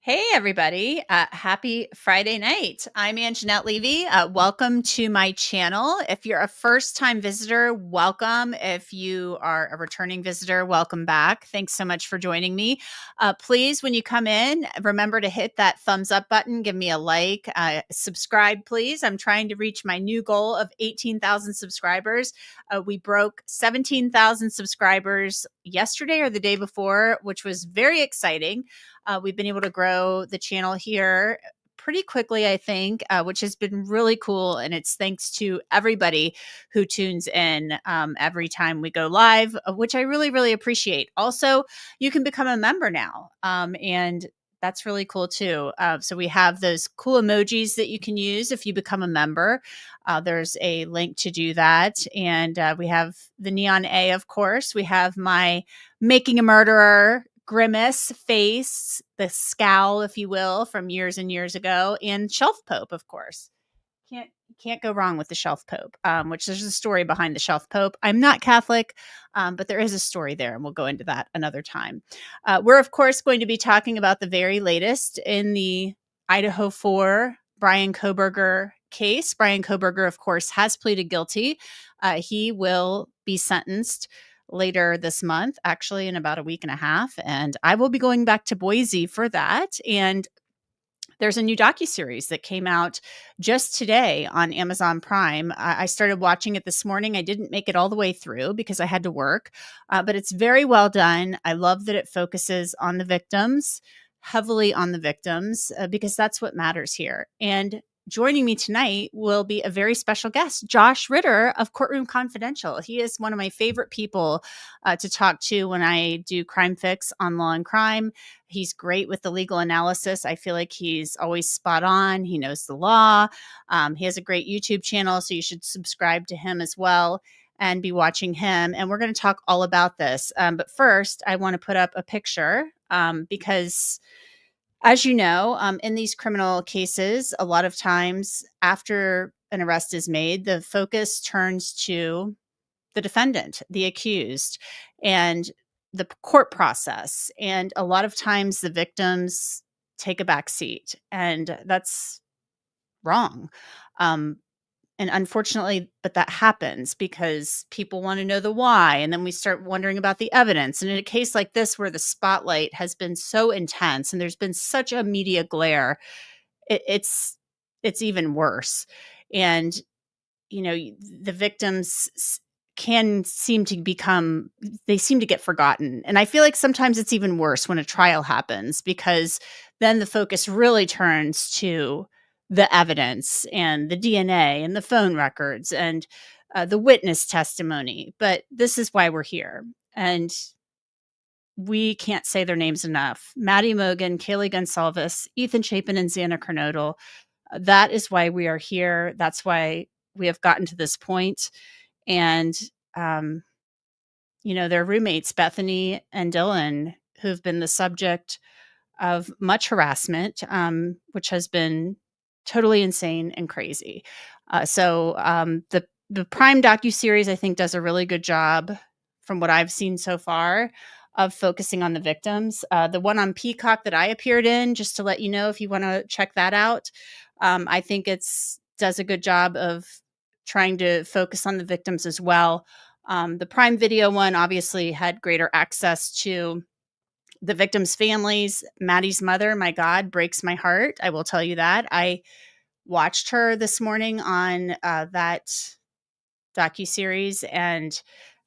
Hey, everybody. Happy Friday night. I'm Anjanette Levy. Welcome to my channel. If you're a first time visitor, welcome. If you are a returning visitor, welcome back. Thanks so much for joining me. Please, when you come in, remember to hit that thumbs up button. Give me a like. Subscribe, please. I'm trying to reach my new goal of 18,000 subscribers. We broke 17,000 subscribers yesterday or the day before, which was very exciting. We've been able to grow the channel here pretty quickly, I think, which has been really cool. And it's thanks to everybody who tunes in every time we go live, which I really, really appreciate. Also, you can become a member now. And that's really cool too. So we have those cool emojis that you can use if you become a member. There's a link to do that. And we have the neon A, of course. We have my Making a Murderer grimace face, the scowl, if you will, from years and years ago, and Shelf Pope, of course. Can't go wrong with the Shelf Pope, which there's a story behind the Shelf Pope. I'm not Catholic, but there is a story there, and we'll go into that another time. We're, of course, going to be talking about the very latest in the Idaho 4 Bryan Kohberger case. Bryan Kohberger, of course, has pleaded guilty. He will be sentenced later this month, actually in about a week and a half. And I will be going back to Boise for that. And there's a new docu-series that came out just today on Amazon Prime. I started watching it this morning. I didn't make it all the way through because I had to work, but it's very well done. I love that it focuses on the victims, heavily on the victims, because that's what matters here. And joining me tonight will be a very special guest, Josh Ritter of Courtroom Confidential. He is one of my favorite people to talk to when I do Crime Fix on Law and Crime. He's great with the legal analysis. I feel like he's always spot on. He knows the law. He has a great YouTube channel, so you should subscribe to him as well and be watching him. And we're going to talk all about this. But first, I want to put up a picture because, as you know, in these criminal cases, a lot of times after an arrest is made, the focus turns to the defendant, the accused, and the court process. And a lot of times the victims take a back seat, and that's wrong. And unfortunately, but that happens because people want to know the why. And then we start wondering about the evidence. And in a case like this, where the spotlight has been so intense and there's been such a media glare, it's even worse. And, you know, the victims can seem to they seem to get forgotten. And I feel like sometimes it's even worse when a trial happens, because then the focus really turns to the evidence and the DNA and the phone records and the witness testimony. But this is why we're here. And we can't say their names enough. Maddie Mogen, Kaylee Gonsalves, Ethan Chapin, and Xana Kernodle. That is why we are here. That's why we have gotten to this point. And, their roommates, Bethany and Dylan, who've been the subject of much harassment, which has been totally insane and crazy. The Prime docu-series, I think, does a really good job, from what I've seen so far, of focusing on the victims. The one on Peacock that I appeared in, just to let you know if you want to check that out, I think does a good job of trying to focus on the victims as well. The Prime Video one obviously had greater access to the victims' families. Maddie's mother, my God, breaks my heart. I will tell you that. I watched her this morning on that docuseries, and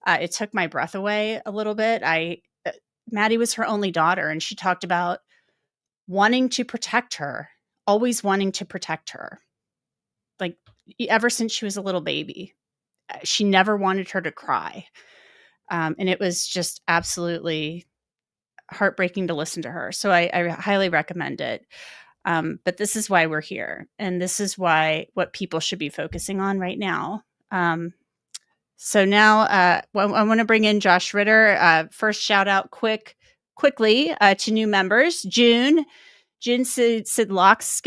it took my breath away a little bit. Maddie was her only daughter, and she talked about wanting to protect her, always wanting to protect her. Like, ever since she was a little baby, she never wanted her to cry. And it was just absolutely heartbreaking to listen to her. So I highly recommend it. But this is why we're here. And this is what people should be focusing on right now. So now I want to bring in Josh Ritter. First shout out quickly to new members. June Sidlaskis.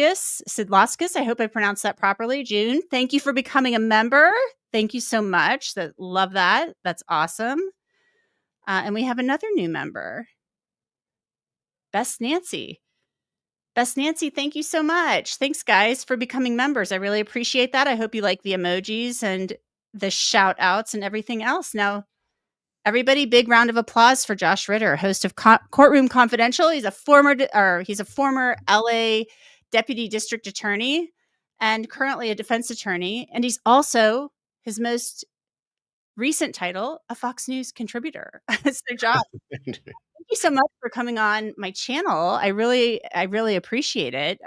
I hope I pronounced that properly. June, thank you for becoming a member. Thank you so much. Love that. That's awesome. And we have another new member, Best Nancy. Best Nancy, thank you so much. Thanks, guys, for becoming members. I really appreciate that. I hope you like the emojis and the shout outs and everything else. Now, everybody, big round of applause for Josh Ritter, host of Courtroom Confidential. He's a former LA deputy district attorney and currently a defense attorney. And he's also, his most recent title, a Fox News contributor. So, Josh, thank you so much for coming on my channel. I really appreciate it.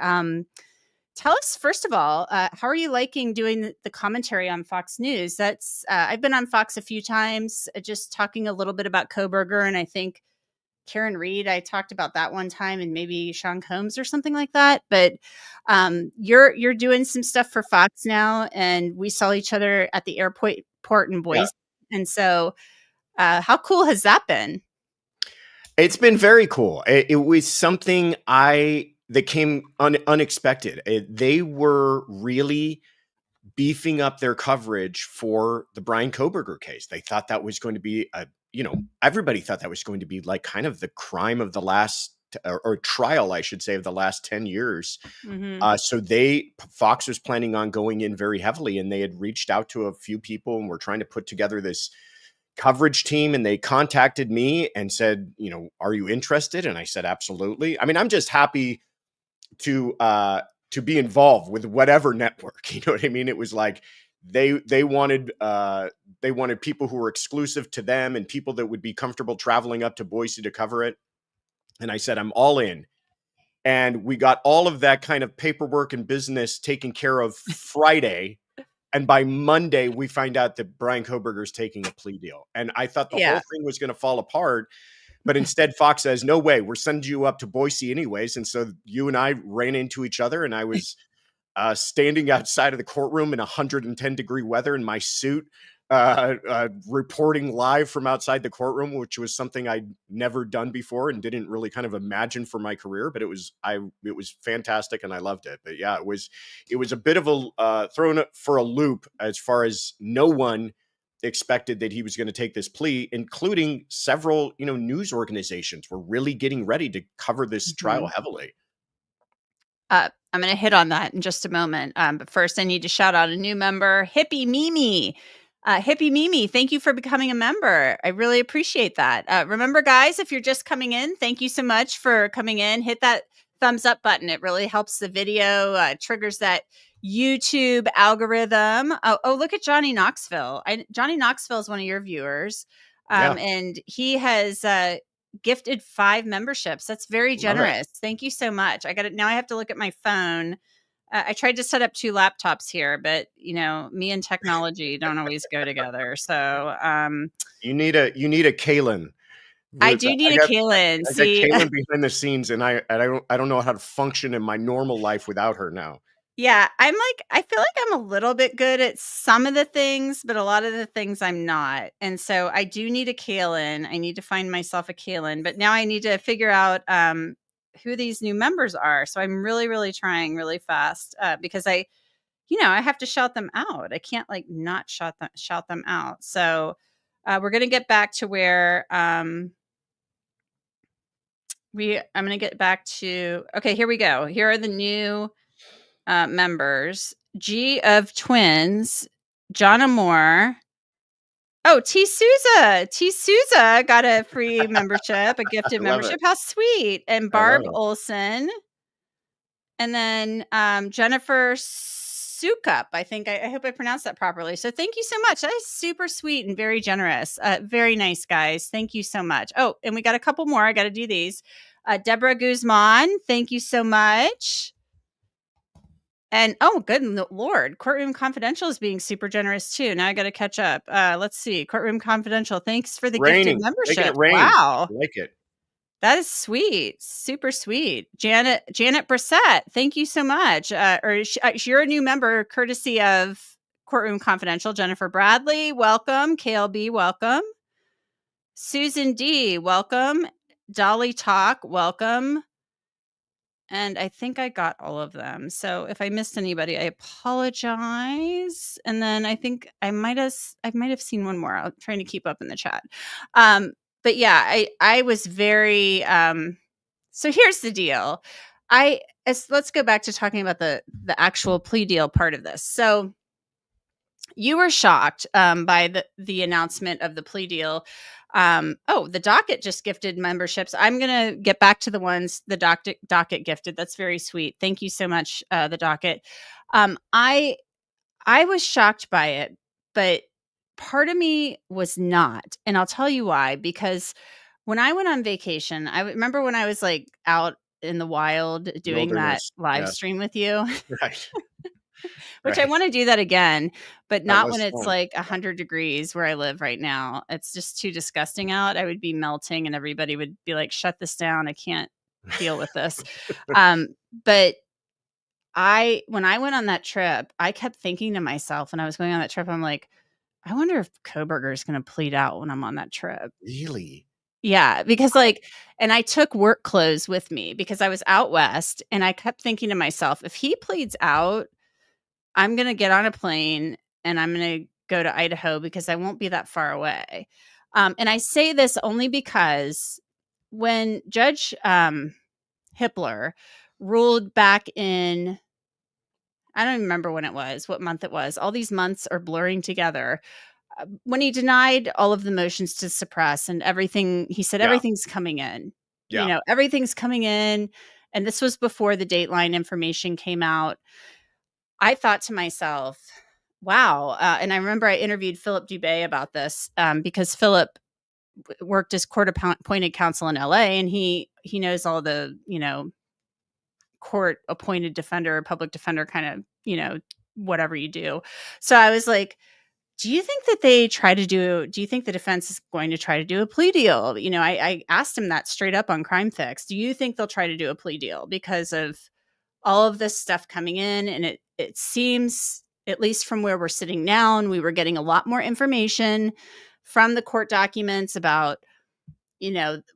Tell us, first of all, how are you liking doing the commentary on Fox News? That's I've been on Fox a few times, just talking a little bit about Kohberger, and I think Karen Reed, I talked about that one time, and maybe Sean Combs or something like that. But you're doing some stuff for Fox now, and we saw each other at the airport in Boise. Yeah. And so, how cool has that been? It's been very cool. It was something that came unexpected. They were really beefing up their coverage for the Bryan Kohberger case. They thought that was going to be everybody thought that was going to be like kind of the crime of the last or trial, I should say, of the last 10 years. Mm-hmm. So Fox was planning on going in very heavily, and they had reached out to a few people and were trying to put together this coverage team, and they contacted me and said, are you interested? And I said, absolutely. I mean, I'm just happy to be involved with whatever network, you know what I mean? It was like they wanted people who were exclusive to them and people that would be comfortable traveling up to Boise to cover it. And I said, I'm all in. And we got all of that kind of paperwork and business taken care of Friday. And by Monday, we find out that Bryan Kohberger is taking a plea deal. And I thought the whole thing was going to fall apart. But instead, Fox says, no way, we're sending you up to Boise anyways. And so you and I ran into each other, and I was standing outside of the courtroom in 110-degree weather in my suit, reporting live from outside the courtroom, which was something I'd never done before and didn't really kind of imagine for my career. But it was fantastic, and I loved it. But yeah, it was a bit of a thrown for a loop, as far as no one expected that he was going to take this plea, including several, news organizations were really getting ready to cover this trial heavily. I'm going to hit on that in just a moment. But first, I need to shout out a new member, Hippie Mimi. Hippie Mimi, thank you for becoming a member. I really appreciate that. Remember, guys, if you're just coming in, thank you so much for coming in. Hit that thumbs up button. It really helps the video, triggers that YouTube algorithm. Oh, look at Johnny Knoxville. Johnny Knoxville is one of your viewers. And he has gifted 5 memberships. That's very generous. Thank you so much. Now I have to look at my phone. I tried to set up 2 laptops here, but me and technology don't always go together. So you need a Kaylin. I do need a Kaylin. I got Kaylin behind the scenes, and I don't know how to function in my normal life without her now. Yeah, I feel like I'm a little bit good at some of the things, but a lot of the things I'm not. And so I do need a Kaylin. I need to find myself a Kaylin, but now I need to figure out who these new members are. So I'm really, really trying really fast because I have to shout them out. I can't not shout them out. So we're going to get back to where I'm going to get back to, okay, here we go. Here are the new members. G of Twins, Jonna Moore. Oh, T Souza got a free membership, a gifted membership. How sweet. And Barb Olson. And then Jennifer Sukup. I hope I pronounced that properly. So thank you so much. That is super sweet and very generous. Very nice, guys. Thank you so much. Oh, and we got a couple more. I got to do these. Deborah Guzman, thank you so much. And oh, good Lord, Courtroom Confidential is being super generous too. Now I got to catch up. Let's see. Courtroom Confidential, thanks for the gifted membership. Wow. I like it. That is sweet. Super sweet. Janet Brissett, thank you so much. You're a new member courtesy of Courtroom Confidential. Jennifer Bradley, welcome. KLB, welcome. Susan D, welcome. Dolly Talk, welcome. And I think I got all of them. So if I missed anybody, I apologize. And then I think I might have seen one more. I'm trying to keep up in the chat. But yeah, I was very so here's the deal. let's go back to talking about the actual plea deal part of this. So you were shocked by the announcement of the plea deal. The docket just gifted memberships. I'm going to get back to the ones the docket gifted. That's very sweet. Thank you so much, the docket. I was shocked by it, but part of me was not. And I'll tell you why. Because when I went on vacation, I remember when I was like out in the wild doing that Wilderness. live Yes. stream with you, Right. which I Right. want to do that again, but That not when was it's fun. like 100 degrees where I live right now. It's just too disgusting out. I would be melting and everybody would be like, shut this down. I can't deal with this. Um, but when I went on that trip, I kept thinking to myself when I was going on that trip, I'm like, I wonder if Kohberger is going to plead out when I'm on that trip. Really? Yeah, because like, and I took work clothes with me because I was out west, and I kept thinking to myself, if he pleads out, I'm going to get on a plane and I'm going to go to Idaho because I won't be that far away. And I say this only because when Judge Hippler ruled back in, I don't even remember when it was, what month it was. All these months are blurring together. When he denied all of the motions to suppress and everything, he said Yeah. everything's coming in. You Yeah. know, everything's coming in. And this was before the Dateline information came out. I thought to myself, wow. And I remember I interviewed Philip Dubé about this because Philip worked as court appointed counsel in LA, and he knows all the, court appointed defender, public defender kind of, whatever you do. So I was like, do you think that do you think the defense is going to try to do a plea deal? I asked him that straight up on Crime Fix. Do you think they'll try to do a plea deal because of all of this stuff coming in? And it seems, at least from where we're sitting now, and we were getting a lot more information from the court documents about,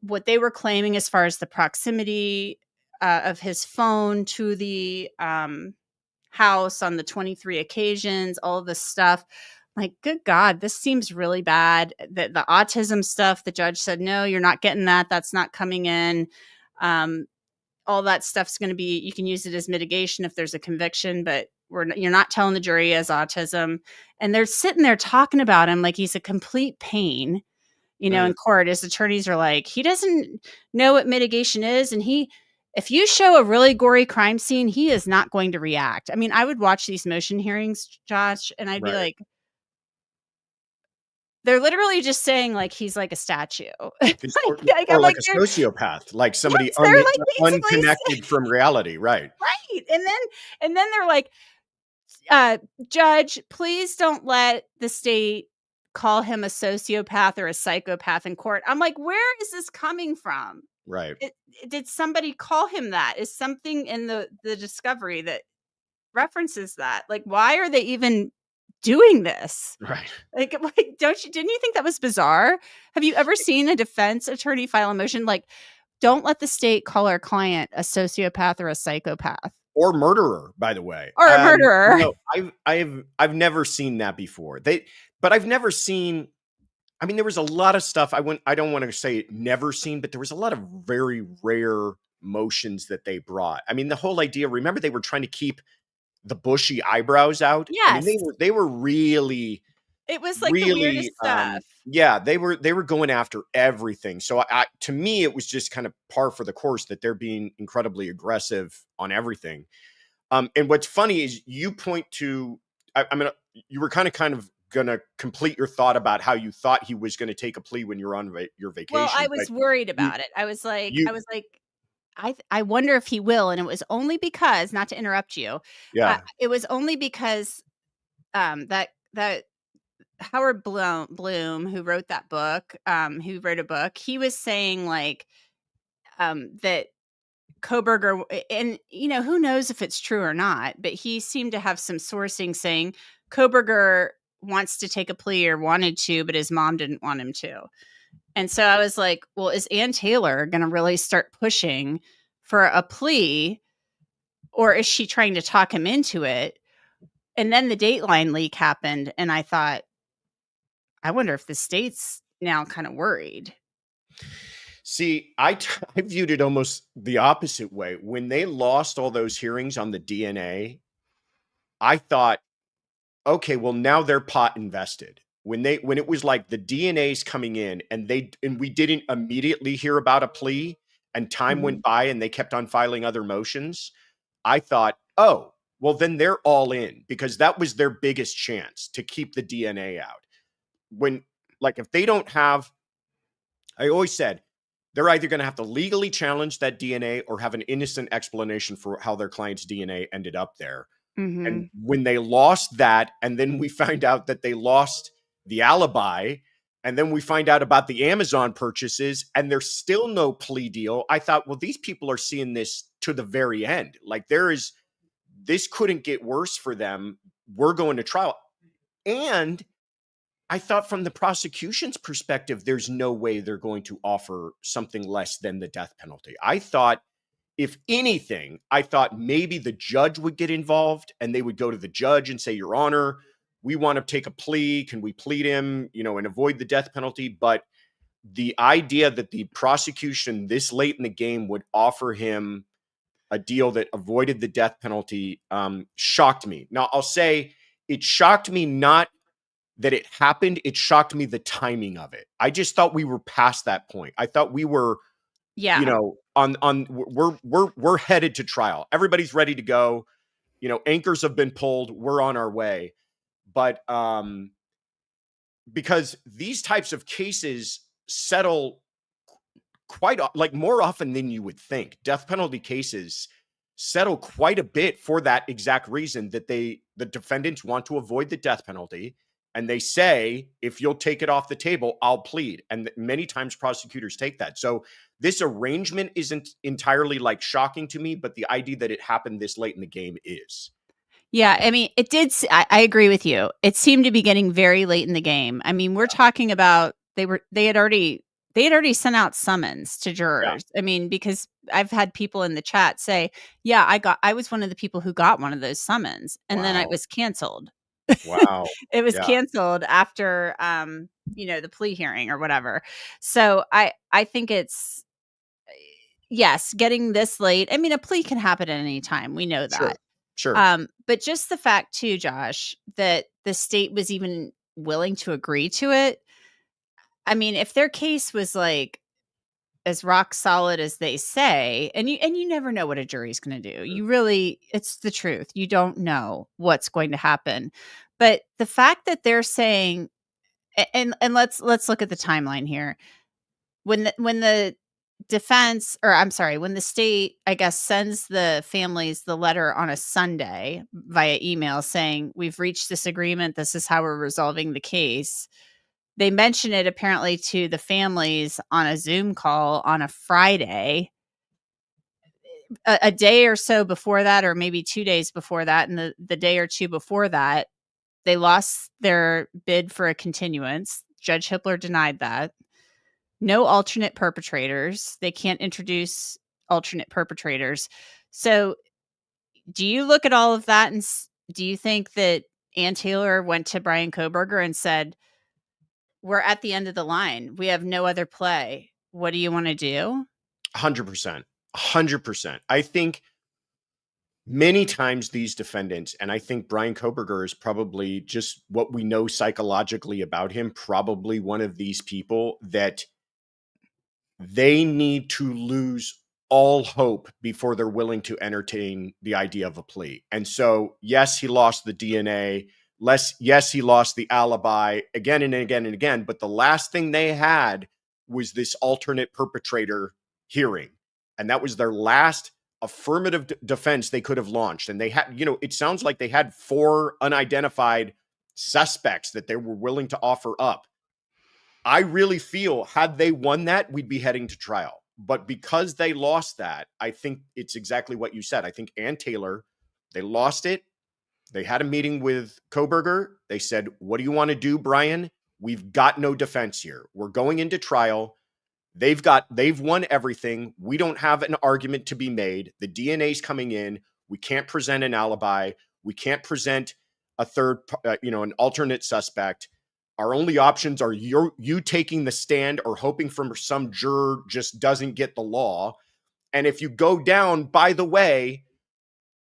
what they were claiming as far as the proximity of his phone to the house on the 23 occasions, all of this stuff. Like, good God, this seems really bad. The autism stuff, the judge said, no, you're not getting that. That's not coming in. All that stuff's going to be, you can use it as mitigation if there's a conviction, but you're not telling the jury he has autism. And they're sitting there talking about him like he's a complete pain, in court. His attorneys are like, he doesn't know what mitigation is. And if you show a really gory crime scene, he is not going to react. I mean, I would watch these motion hearings, Josh, and I'd be Right. like, they're literally just saying like he's like a statue. Or I'm like like, a sociopath, like somebody yes, they're like basically unconnected from reality. Right. right. And then they're like, Judge, please don't let the state call him a sociopath or a psychopath in court. I'm like, where is this coming from? Right. Did somebody call him that? Is something in the discovery that references that? Like, why are they even doing this? Right. Like didn't you think that was bizarre? Have you ever seen a defense attorney file a motion like, don't let the state call our client a sociopath or a psychopath Or murderer, by the way. or a murderer? I've never seen that before. But I've never seen. I mean, there was a lot of stuff I don't want to say never seen, but there was a lot of very rare motions that they brought. I mean, the whole idea. Remember, they were trying to keep the bushy eyebrows out. I mean, Yes. they were really, It was like the weirdest really, stuff. yeah, they were going after everything. So to me, it was just kind of par for the course that they're being incredibly aggressive on everything. And what's funny is you point to, you were kind of gonna complete your thought about how you thought he was going to take a plea when you're on your Well, I vacation, but was worried you about it. I was like, you I wonder if he will. And it was only because, not to interrupt you, yeah. it was only because that Howard Bloom, who wrote that book, who wrote a book, he was saying like that Kohberger, and who knows if it's true or not, but he seemed to have some sourcing saying Kohberger wants to take a plea or wanted to, but his mom didn't want him to. And so I was like, well, is Ann Taylor going to really start pushing for a plea, or is she trying to talk him into it? And then the Dateline leak happened, and I thought, I wonder if the state's now kind of worried. See, I viewed it almost the opposite way. When they lost all those hearings on the DNA, I thought, okay, well now they're pot invested. When it was like the DNA's coming in and we didn't immediately hear about a plea and time went Mhm. by and they kept on filing other motions, I thought, oh, well then they're all in because that was their biggest chance to keep the DNA out. When like if they don't have, I always said they're either going to have to legally challenge that DNA or have an innocent explanation for how their client's DNA ended up there. And Mhm. when they lost that, and then we find out that they lost the alibi, and then we find out about the Amazon purchases, and there's still no plea deal, I thought, well, these people are seeing this to the very end. Like this couldn't get worse for them. We're going to trial. And I thought from the prosecution's perspective, there's no way they're going to offer something less than the death penalty. I thought, if anything, I thought maybe the judge would get involved and they would go to the judge and say, Your Honor, we want to take a plea. Can we plead him, and avoid the death penalty? But the idea that the prosecution this late in the game would offer him a deal that avoided the death penalty shocked me. Now, I'll say it shocked me not that it happened, it shocked me the timing of it. I just thought we were past that point. I thought we were, Yeah. on we're headed to trial. Everybody's ready to go. Anchors have been pulled. We're on our way. But because these types of cases settle like more often than you would think. Death penalty cases settle quite a bit for that exact reason that the defendants want to avoid the death penalty. And they say, if you'll take it off the table, I'll plead. And many times prosecutors take that. So this arrangement isn't entirely like shocking to me, but the idea that it happened this late in the game is. Yeah, I mean, it did I agree with you. It seemed to be getting very late in the game. I mean, we're talking about they had already sent out summons to Yeah. jurors. I mean, because I've had people in the chat say, "Yeah, I was one of the people who got one of those summons, and then it Wow. was canceled." Wow. It was Yeah. canceled after the plea hearing or whatever. So I think it's yes, getting this late. I mean, a plea can happen at any time. We know Sure. that. Sure. But just the fact too, Josh, that the state was even willing to agree to it. I mean, if their case was like as rock solid as they say, and you never know what a jury's going to do. You really, it's the truth. You don't know what's going to happen. But the fact that they're saying, and let's look at the timeline here. When the defense, or I'm sorry, when the state, I guess, sends the families the letter on a Sunday via email saying, we've reached this agreement, this is how we're resolving the case, they mention it apparently to the families on a Zoom call on a Friday, a day or so before that, or maybe 2 days before that. And the day or two before that, they lost their bid for a continuance. Judge Hippler denied that. No alternate perpetrators. They can't introduce alternate perpetrators. So, do you look at all of that and do you think that Ann Taylor went to Bryan Kohberger and said, "We're at the end of the line. We have no other play. What do you want to do?" 100%. 100%. I think many times these defendants, and I think Bryan Kohberger is probably, just what we know psychologically about him, probably one of these people that they need to lose all hope before they're willing to entertain the idea of a plea. And so, yes, he lost the DNA. Yes, he lost the alibi again and again and again. But the last thing they had was this alternate perpetrator hearing. And that was their last affirmative defense they could have launched. And they had, it sounds like they had 4 unidentified suspects that they were willing to offer up. I really feel had they won that, we'd be heading to trial. But because they lost that, I think it's exactly what you said. I think Ann Taylor, they lost it. They had a meeting with Kohberger. They said, "What do you want to do, Bryan? We've got no defense here. We're going into trial. They've won everything. We don't have an argument to be made. The DNA's coming in. We can't present an alibi. We can't present a third, an alternate suspect. Our only options are you taking the stand or hoping for some juror just doesn't get the law. And if you go down, by the way,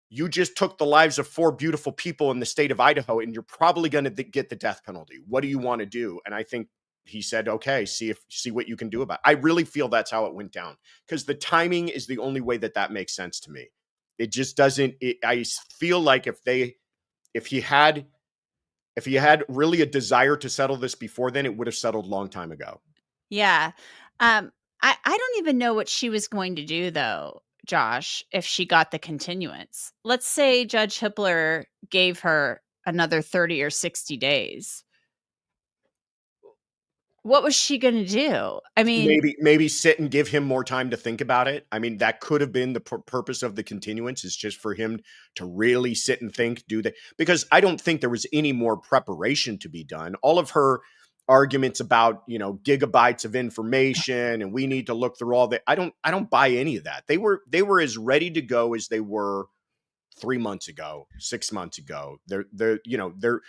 you just took the lives of 4 beautiful people in the state of Idaho, and you're probably going to get the death penalty. What do you want to do? And I think he said, okay, see what you can do about it. I really feel that's how it went down, because the timing is the only way that makes sense to me. It just doesn't. I feel like if he had really a desire to settle this before then, it would have settled a long time ago. Yeah. I don't even know what she was going to do, though, Josh, if she got the continuance. Let's say Judge Hippler gave her another 30 or 60 days. What was she going to do? I mean, Maybe sit and give him more time to think about it. I mean, that could have been the purpose of the continuance, is just for him to really sit and think, do that, because I don't think there was any more preparation to be done. All of her arguments about, gigabytes of information and we need to look through all that, I don't buy any of that. They were as ready to go as they were 3 months ago, 6 months ago. They're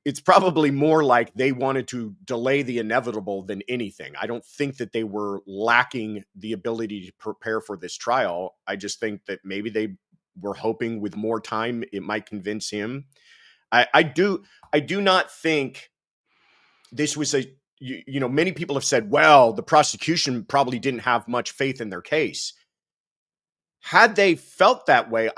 it's probably more like they wanted to delay the inevitable than anything. I don't think that they were lacking the ability to prepare for this trial. I just think that maybe they were hoping with more time it might convince him. I do not think this was many people have said, well, the prosecution probably didn't have much faith in their case. Had they felt that way,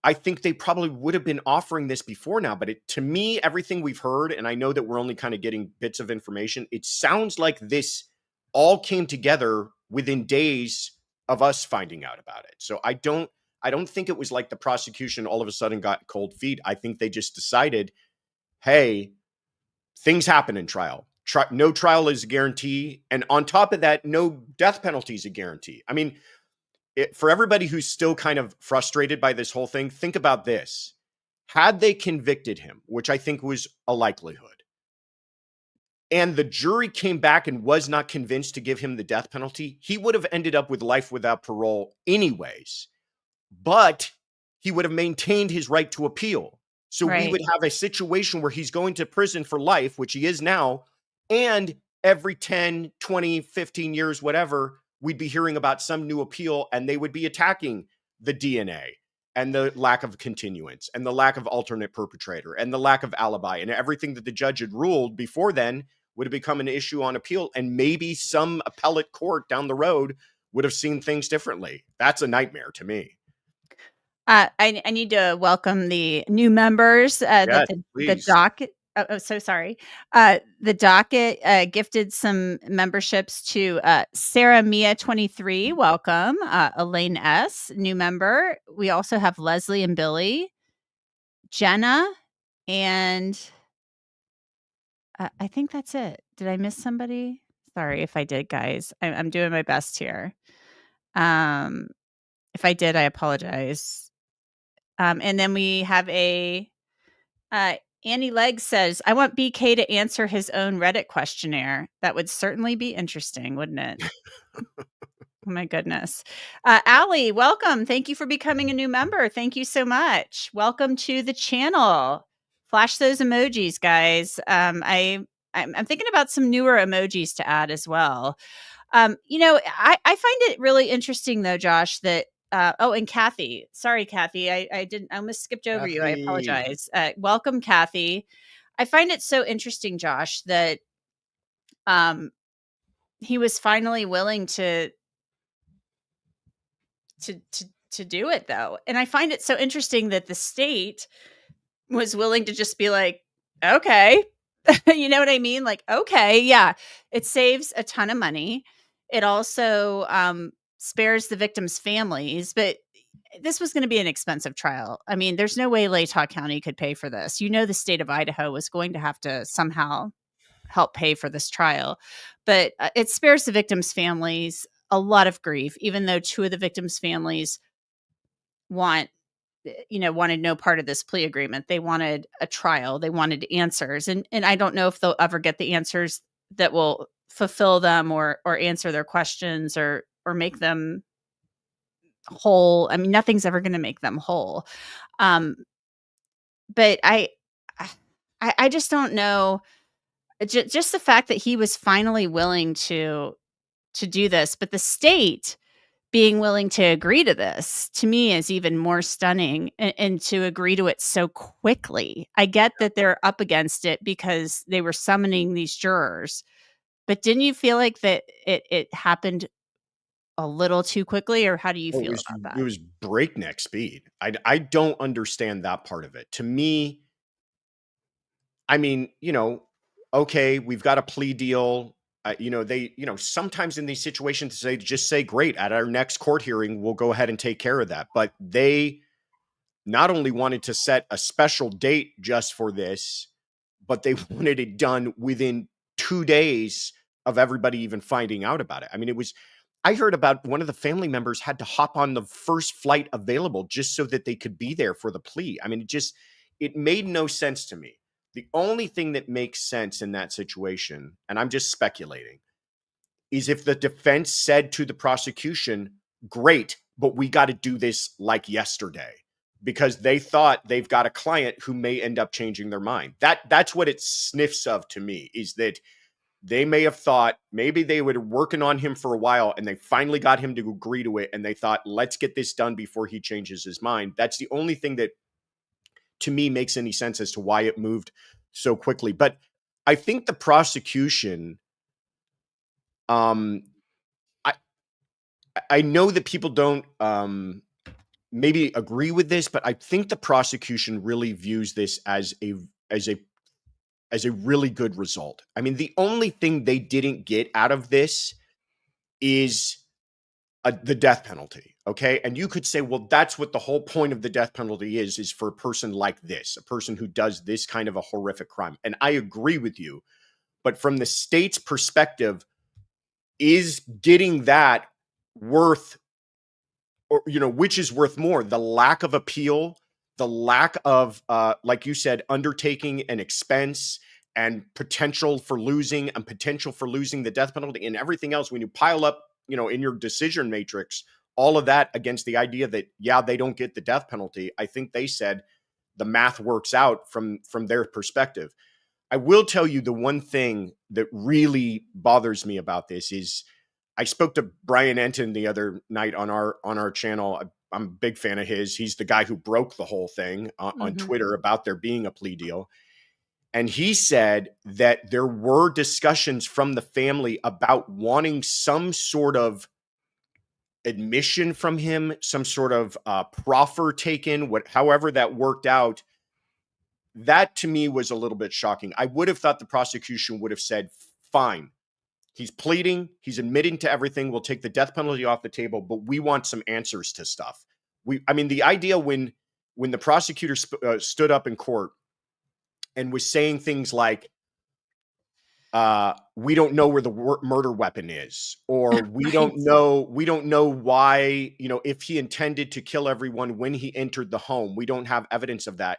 I think they probably would have been offering this before now. But to me, everything we've heard, and I know that we're only kind of getting bits of information, it sounds like this all came together within days of us finding out about it. So I don't think it was like the prosecution all of a sudden got cold feet. I think they just decided, hey, things happen in trial. No trial is a guarantee. And on top of that, no death penalty is a guarantee. I mean, for everybody who's still kind of frustrated by this whole thing, think about this. Had they convicted him, which I think was a likelihood, and the jury came back and was not convinced to give him the death penalty, he would have ended up with life without parole anyways. But he would have maintained his right to appeal. So we right. would have a situation where he's going to prison for life, which he is now, and every 10, 20, 15 years, whatever, we'd be hearing about some new appeal, and they would be attacking the DNA and the lack of continuance and the lack of alternate perpetrator and the lack of alibi, and everything that the judge had ruled before then would have become an issue on appeal. And maybe some appellate court down the road would have seen things differently. That's a nightmare to me. I need to welcome the new members that Yes, the please. docket. So sorry. The docket gifted some memberships to Sarah Mia 23. Welcome. Elaine S. New member. We also have Leslie and Billy, Jenna, and I think that's it. Did I miss somebody? Sorry if I did, guys. I'm doing my best here. If I did, I apologize. And then we have Annie Legg says, I want BK to answer his own Reddit questionnaire. That would certainly be interesting, wouldn't it? Oh my goodness. Allie, welcome. Thank you for becoming a new member. Thank you so much. Welcome to the channel. Flash those emojis, guys. I'm thinking about some newer emojis to add as well. I find it really interesting though, Josh, that and Kathy. Sorry, Kathy. I almost skipped over you. I Kathy. apologize. Welcome, Kathy. I find it so interesting, Josh, that um he was finally willing to do it though. And I find it so interesting that the state was willing to just be like, okay. You know what I mean? Like, okay, yeah. It saves a ton of money. It also spares the victims' families, but this was going to be an expensive trial. I mean, there's no way Latah County could pay for this. The state of Idaho was going to have to somehow help pay for this trial, but it spares the victims' families a lot of grief, even though 2 of the victims' families wanted no part of this plea agreement. They wanted a trial. They wanted answers. And I don't know if they'll ever get the answers that will fulfill them or answer their questions or make them whole. I mean, nothing's ever going to make them whole. But I just don't know. Just the fact that he was finally willing to do this, but the state being willing to agree to this, to me, is even more stunning, and to agree to it so quickly. I get that they're up against it because they were summoning these jurors, but didn't you feel like that it happened a little too quickly, or how do you Oh, feel about it that? was breakneck speed. I don't understand that part of it. To me, I mean, okay, we've got a plea deal. Sometimes in these situations, they just say, great, at our next court hearing, we'll go ahead and take care of that. But they not only wanted to set a special date just for this, but they wanted it done within 2 days of everybody even finding out about it. I mean, I heard about one of the family members had to hop on the first flight available just so that they could be there for the plea. I mean, it made no sense to me. The only thing that makes sense in that situation, and I'm just speculating, is if the defense said to the prosecution, great, but we got to do this like yesterday, because they thought they've got a client who may end up changing their mind. That's what it sniffs of to me, is that they may have thought maybe they were working on him for a while and they finally got him to agree to it. And they thought, let's get this done before he changes his mind. That's the only thing that to me makes any sense as to why it moved so quickly. But I think the prosecution, um, I, I know that people don't maybe agree with this, but I think the prosecution really views this as a as a really good result. I mean, the only thing they didn't get out of this is the death penalty. Okay. And you could say, well, that's what the whole point of the death penalty is for a person like this, a person who does this kind of a horrific crime. And I agree with you. But from the state's perspective, is getting that worth, or, which is worth more? The lack of appeal, the lack of, like you said, undertaking and expense and potential for losing the death penalty and everything else. When you pile up, in your decision matrix, all of that against the idea that, yeah, they don't get the death penalty. I think they said the math works out from their perspective. I will tell you the one thing that really bothers me about this is I spoke to Brian Enton the other night on our channel. I'm a big fan of his. He's the guy who broke the whole thing on Mhm. Twitter about there being a plea deal. And he said that there were discussions from the family about wanting some sort of admission from him, some sort of proffer taken, however that worked out. That to me was a little bit shocking. I would have thought the prosecution would have said, fine, he's pleading, he's admitting to everything, we'll take the death penalty off the table, but we want some answers to stuff. I mean, the idea when the prosecutor stood up in court and was saying things like, we don't know where the murder weapon is, or we Right. don't know why, if he intended to kill everyone when he entered the home, we don't have evidence of that.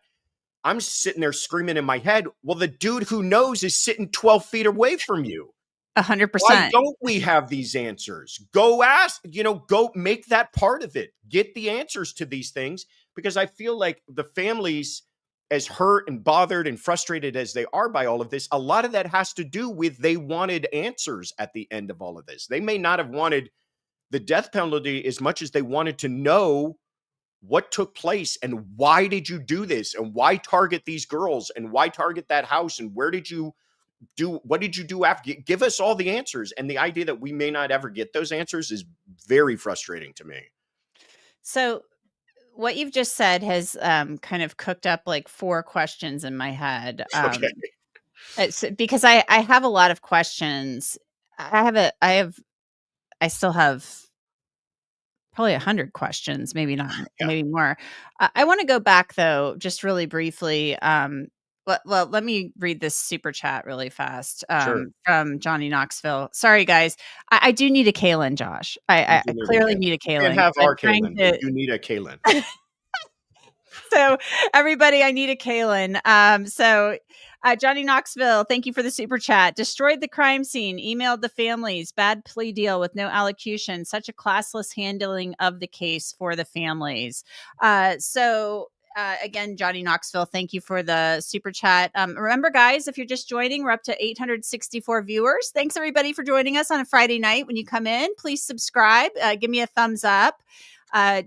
I'm sitting there screaming in my head, well, the dude who knows is sitting 12 feet away from you. Why 100%. don't we have these answers? Go ask, go make that part of it. Get the answers to these things, because I feel like the families, as hurt and bothered and frustrated as they are by all of this, a lot of that has to do with they wanted answers at the end of all of this. They may not have wanted the death penalty as much as they wanted to know what took place and why did you do this and why target these girls and why target that house and what did you do after? Give us all the answers. And the idea that we may not ever get those answers is very frustrating to me. So what you've just said has kind of cooked up like four questions in my head. Okay. It's because I have a lot of questions. I still have probably 100 questions, maybe not, Yeah. maybe more. I want to go back though, just really briefly. Well, let me read this super chat really fast Sure. from Johnny Knoxville. Sorry, guys. I do need a Kaylin, Josh. You I do need a clearly Kaylin. need a You can't Kaylin have because I'm our trying Kaylin, but to. you need a Kaylin. So everybody, I need a Kaylin. Johnny Knoxville, thank you for the super chat. Destroyed the crime scene, emailed the families, bad plea deal with no allocution. Such a classless handling of the case for the families. So Again, Johnny Knoxville, thank you for the super chat. Remember, guys, if you're just joining, we're up to 864 viewers. Thanks, everybody, for joining us on a Friday night. When you come in, please subscribe. Give me a thumbs up.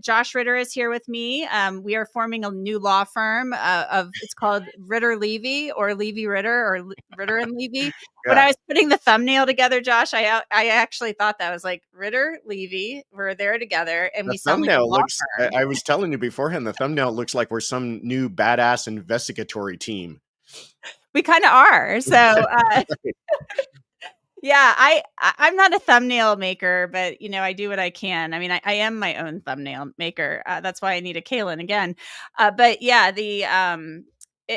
Josh Ritter is here with me. We are forming a new law firm it's called Ritter Levy or Levy Ritter or Ritter and Levy. Yeah. When I was putting the thumbnail together, Josh, I actually thought that was like Ritter Levy. We're there together, and we sound like a law firm. I was telling you beforehand, the thumbnail looks like we're some new badass investigatory team. We kind of are. So, yeah, I'm not a thumbnail maker, but I do what I can. I mean, I am my own thumbnail maker. That's why I need a Kaylin again. But yeah,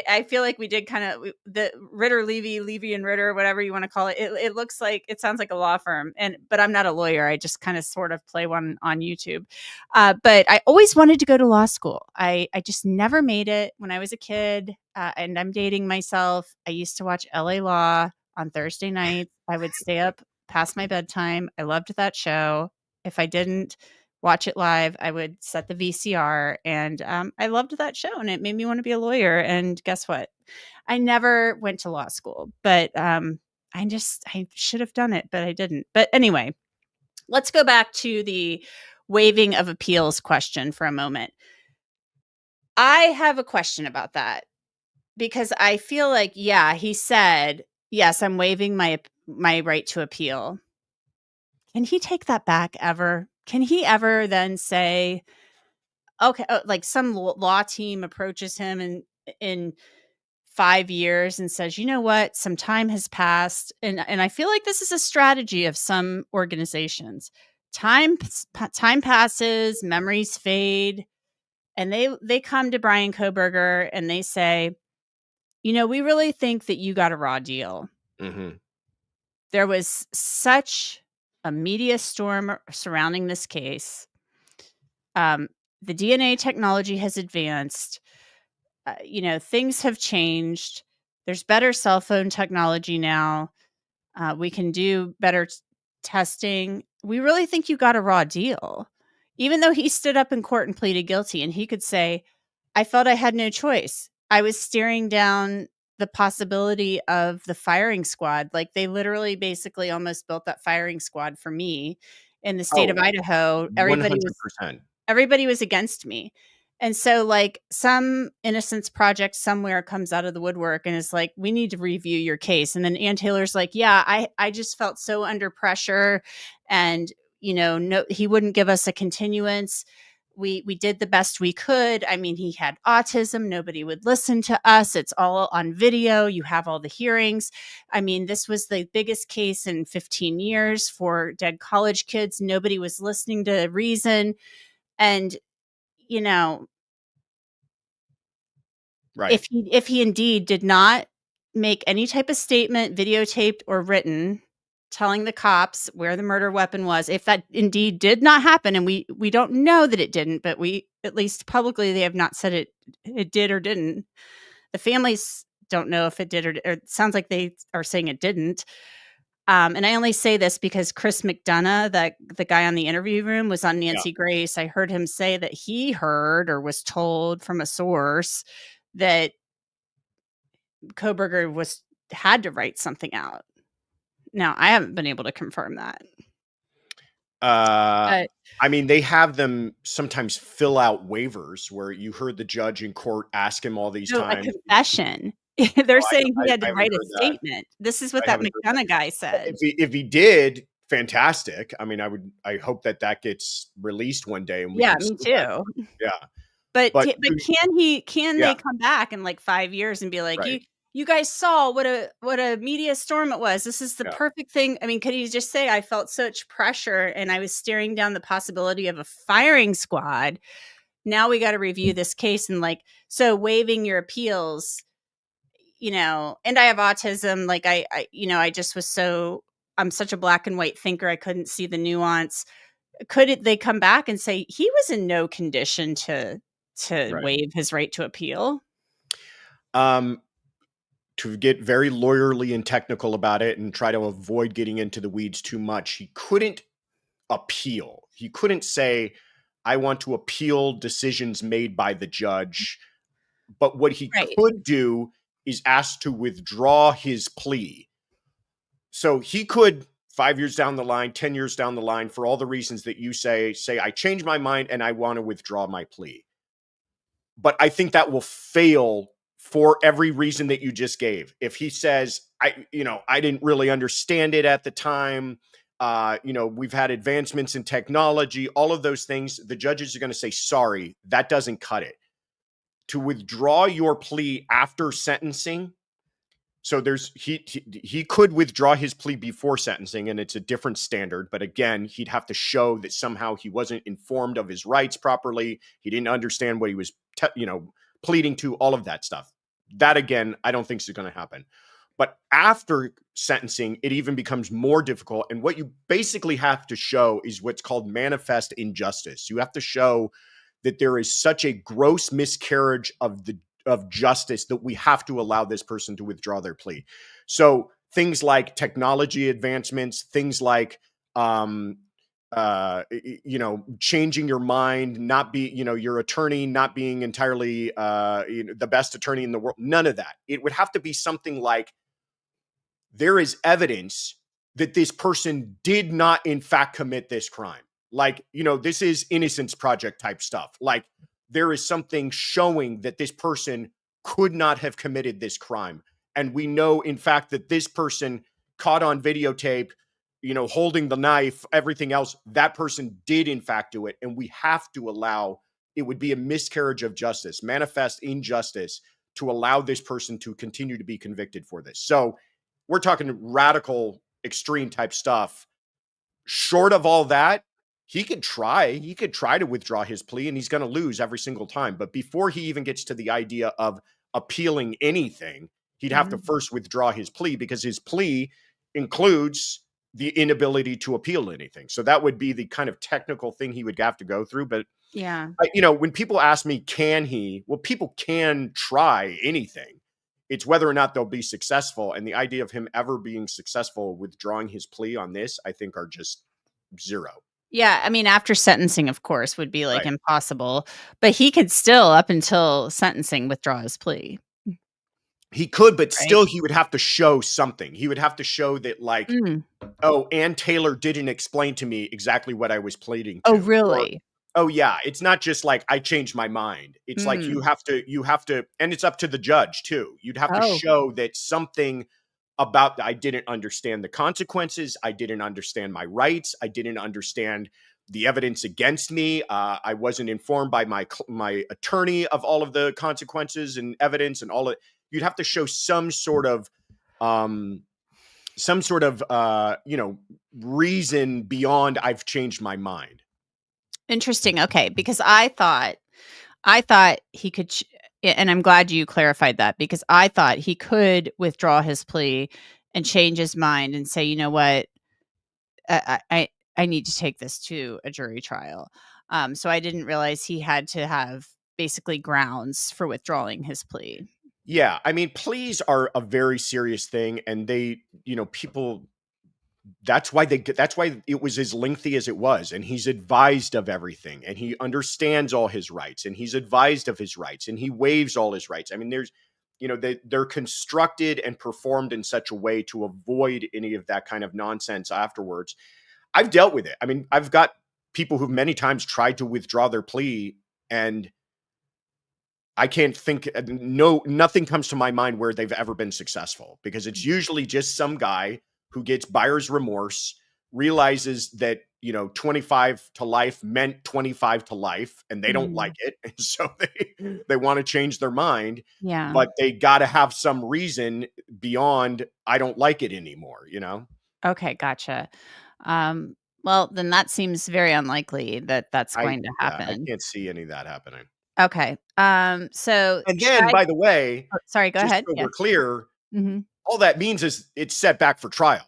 I feel like we did kind of the Ritter Levy and Ritter, whatever you want to call it. It sounds like a law firm, but I'm not a lawyer. I just kind of sort of play one on YouTube. But I always wanted to go to law school. I just never made it when I was a kid. And I'm dating myself. I used to watch LA Law on Thursday nights. I would stay up past my bedtime. I loved that show. If I didn't watch it live, I would set the VCR, and I loved that show, and it made me want to be a lawyer. And guess what? I never went to law school, but I should have done it, but I didn't. But anyway, let's go back to the waiving of appeals question for a moment. I have a question about that because I feel like, yeah, he said, yes, I'm waiving my right to appeal. Can he take that back ever? Can he ever then say, okay, like some law team approaches him in 5 years and says, you know what, some time has passed. And I feel like this is a strategy of some organizations. Time passes, memories fade. And they come to Bryan Kohberger and they say, we really think that you got a raw deal. Mm-hmm. There was such a media storm surrounding this case. The DNA technology has advanced. Things have changed. There's better cell phone technology now. We can do better testing. We really think you got a raw deal. Even though he stood up in court and pleaded guilty, and he could say, I felt I had no choice. I was staring down the possibility of the firing squad. Like they literally basically almost built that firing squad for me in the state of Idaho. 100%. Everybody was against me. And so like some Innocence Project somewhere comes out of the woodwork and is like, we need to review your case. And then Ann Taylor's like, yeah, I just felt so under pressure, and no, he wouldn't give us a continuance. We did the best we could. I mean, he had autism. Nobody would listen to us. It's all on video. You have all the hearings. I mean, this was the biggest case in 15 years for dead college kids. Nobody was listening to reason. And, right. if he indeed did not make any type of statement, videotaped or written, telling the cops where the murder weapon was, if that indeed did not happen, and we don't know that it didn't, but we, at least publicly, they have not said it did or didn't. The families don't know if it did or it sounds like they are saying it didn't. And I only say this because Chris McDonough, the guy on the Interview Room, was on Nancy Grace. I heard him say that he heard or was told from a source that Kohberger had to write something out. Now, I haven't been able to confirm that. I mean, they have them sometimes fill out waivers where you heard the judge in court ask him all these times. A confession. They're saying he had to write a statement. This is what that McDonough guy said. If he did, fantastic. I mean, I hope that gets released one day. And me too. Yeah. But can they come back in like 5 years and be like, right. you guys saw what a media storm it was. This is the perfect thing. I mean, could he just say, I felt such pressure and I was staring down the possibility of a firing squad. Now we got to review this case. And like, so waiving your appeals, and I have autism. Like I just I'm such a black and white thinker. I couldn't see the nuance. They come back and say he was in no condition to waive his right to appeal? To get very lawyerly and technical about it and try to avoid getting into the weeds too much, he couldn't appeal. He couldn't say, I want to appeal decisions made by the judge But what he Right. could do is ask to withdraw his plea. So he could 5 years down the line, 10 years down the line, for all the reasons that you say, I changed my mind and I want to withdraw my plea. But I think that will fail for every reason that you just gave. If he says, I didn't really understand it at the time. We've had advancements in technology, all of those things. The judges are going to say, sorry, that doesn't cut it. To withdraw your plea after sentencing, so he could withdraw his plea before sentencing, and it's a different standard. But again, he'd have to show that somehow he wasn't informed of his rights properly. He didn't understand what he was, pleading to. All of that stuff. That again, I don't think is going to happen. But after sentencing, it even becomes more difficult. And what you basically have to show is what's called manifest injustice. You have to show that there is such a gross miscarriage of justice that we have to allow this person to withdraw their plea. So things like technology advancements, things like changing your mind, not be, your attorney not being entirely the best attorney in the world. None of that. It would have to be something like there is evidence that this person did not in fact commit this crime. Like, this is Innocence Project type stuff. Like, there is something showing that this person could not have committed this crime. And we know, in fact, that this person caught on videotape, holding the knife, everything else, that person did in fact do it. And we have to allow, it would be a miscarriage of justice, manifest injustice, to allow this person to continue to be convicted for this. So we're talking radical, extreme type stuff. Short of all that, he could try to withdraw his plea, and he's going to lose every single time. But before he even gets to the idea of appealing anything, he'd have to first withdraw his plea, because his plea includes the inability to appeal anything. So that would be the kind of technical thing he would have to go through. But, Yeah. when people ask me, can he? Well, people can try anything. It's whether or not they'll be successful. And the idea of him ever being successful withdrawing his plea on this, I think, are just zero. Yeah, I mean, after sentencing, of course, would be, like, Right. impossible, but he could still, up until sentencing, withdraw his plea, He could, but right? still he would have to show something. He would have to show that, like, Mm. oh, Ann Taylor didn't explain to me exactly what I was pleading Oh, to. Or, really? oh yeah, it's not just like I changed my mind. It's like Mm. you have to, and it's up to the judge too. You'd have to Oh, show that something about, I didn't understand the consequences. I didn't understand my rights. I didn't understand the evidence against me. I wasn't informed by my attorney of all of the consequences and evidence and all of. You'd have to show some sort of um, reason beyond I've changed my mind. interesting, okay, because I thought he could and I'm glad you clarified that, because I thought he could withdraw his plea and change his mind and say, "You know what? I need to take this to a jury trial." So I didn't realize he had to have basically grounds for withdrawing his plea. Yeah, I mean, pleas are a very serious thing, and they, people. That's why it was as lengthy as it was, and he's advised of everything, and he understands all his rights, and he's advised of his rights, and he waives all his rights. I mean, they're constructed and performed in such a way to avoid any of that kind of nonsense afterwards. I've dealt with it. I mean, I've got people who've many times tried to withdraw their plea, and I can't think, nothing comes to my mind where they've ever been successful, because it's usually just some guy who gets buyer's remorse, realizes that, 25 to life meant 25 to life, and they don't like Mm, it. And so they want to change their mind, yeah. but they got to have some reason beyond, I don't like it anymore. Okay, gotcha. Um, well, then that seems very unlikely that that's going to I happen. can't see any of that happening. Okay. So And should then, I by the way, oh, sorry, go just ahead. so Yeah. we're clear, Mhm. all that means is it's set back for trial.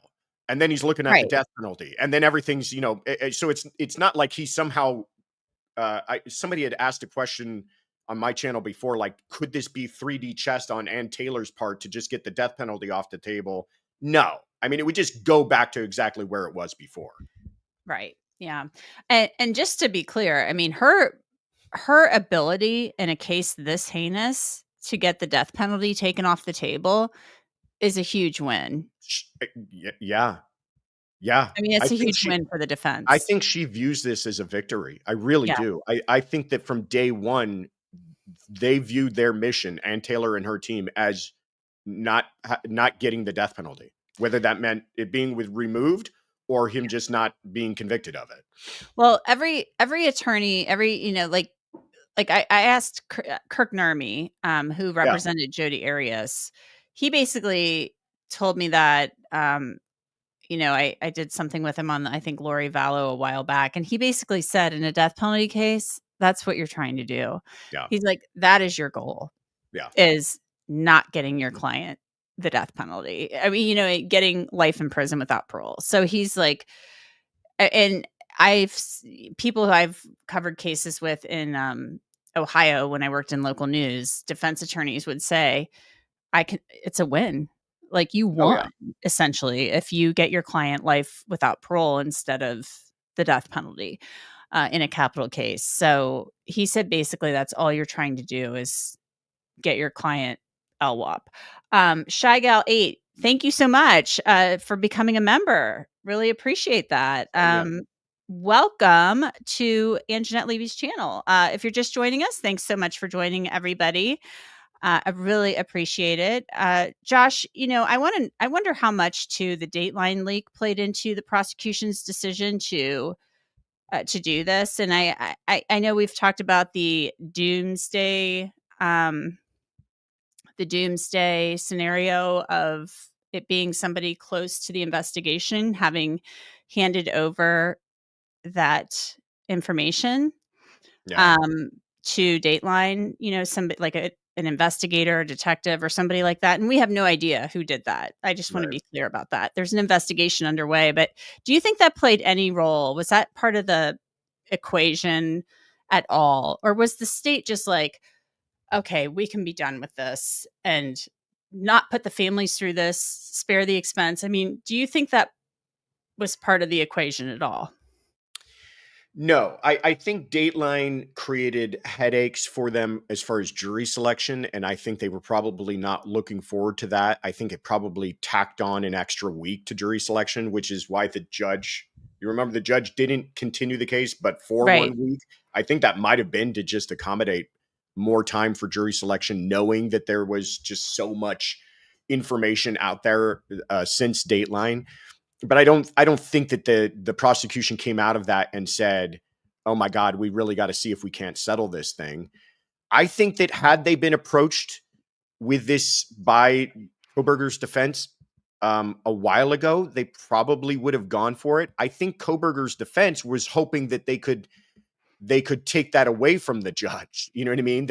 And then he's looking at the Right. death penalty. And then everything's, so it's not like he somehow somebody had asked a question on my channel before, like, could this be 3D chess on Ann Taylor's part to just get the death penalty off the table? No. I mean, it would just go back to exactly where it was before. Right. Yeah. And just to be clear, I mean, her ability in a case this heinous to get the death penalty taken off the table is a huge win. Yeah. Yeah. I mean, I it's a think huge she win for the I defense. think she views this as a victory. I really Yeah. do. I think that from day one, they viewed their mission, and Taylor and her team, as not getting the death penalty, whether that meant it being removed or him just not being convicted of it. Well, every attorney, like I asked Kirk Nurmi, who Yeah. represented Jodi Arias. He basically told me that, I did something with him on, I think, Lori Vallow a while back, and he basically said, in a death penalty case, that's what you're trying to do. Yeah. He's like, that is your goal, Yeah. is not getting your client the death penalty. I mean, getting life in prison without parole. So he's like, and people who I've covered cases with in Ohio when I worked in local news, defense attorneys would say, it's a win. Like, you Oh, yeah. won, essentially, if you get your client life without parole instead of the death penalty in a capital case. So he said basically that's all you're trying to do is get your client LWOP. Shy Gal 8, thank you so much for becoming a member. Really appreciate that. Yeah. Welcome to Anjanette Levy's channel. If you're just joining us, thanks so much for joining, everybody. I really appreciate it. Josh, I wonder how much too the Dateline leak played into the prosecution's decision to do this. And I know we've talked about the doomsday scenario of it being somebody close to the investigation having handed over that information Yeah. um, to Dateline, somebody like an investigator, a detective, or somebody like that. And we have no idea who did that. I just want to Right. be clear about that. There's an investigation underway, but do you think that played any role? Was that part of the equation at all? Or was the state just like, okay, we can be done with this and not put the families through this, spare the expense? I mean, do you think that was part of the equation at all? No, I think Dateline created headaches for them as far as jury selection, and I think they were probably not looking forward to that. I think it probably tacked on an extra week to jury selection, which is why you remember the judge didn't continue the case, but for Right. 1 week. I think that might have been to just accommodate more time for jury selection, knowing that there was just so much information out there since Dateline. But I don't think that the prosecution came out of that and said, "Oh my God, we really got to see if we can't settle this thing." I think that had they been approached with this by Kohberger's defense a while ago, they probably would have gone for it. I think Kohberger's defense was hoping that they could take that away from the judge. You know what I mean?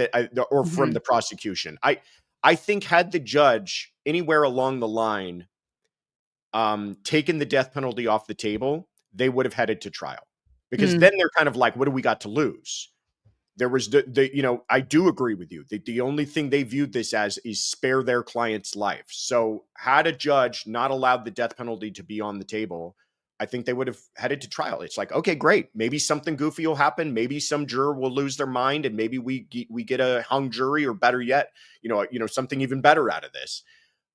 Or from Mhm. the prosecution. I think had the judge anywhere along the line taken the death penalty off the table, they would have headed to trial, because Mm. then they're kind of like, what do we got to lose? There was I do agree with you that the only thing they viewed this as is spare their client's life. So had a judge not allowed the death penalty to be on the table, I think they would have headed to trial. It's like, okay, great. Maybe something goofy will happen. Maybe some juror will lose their mind, and maybe we get a hung jury, or better yet, something even better out of this.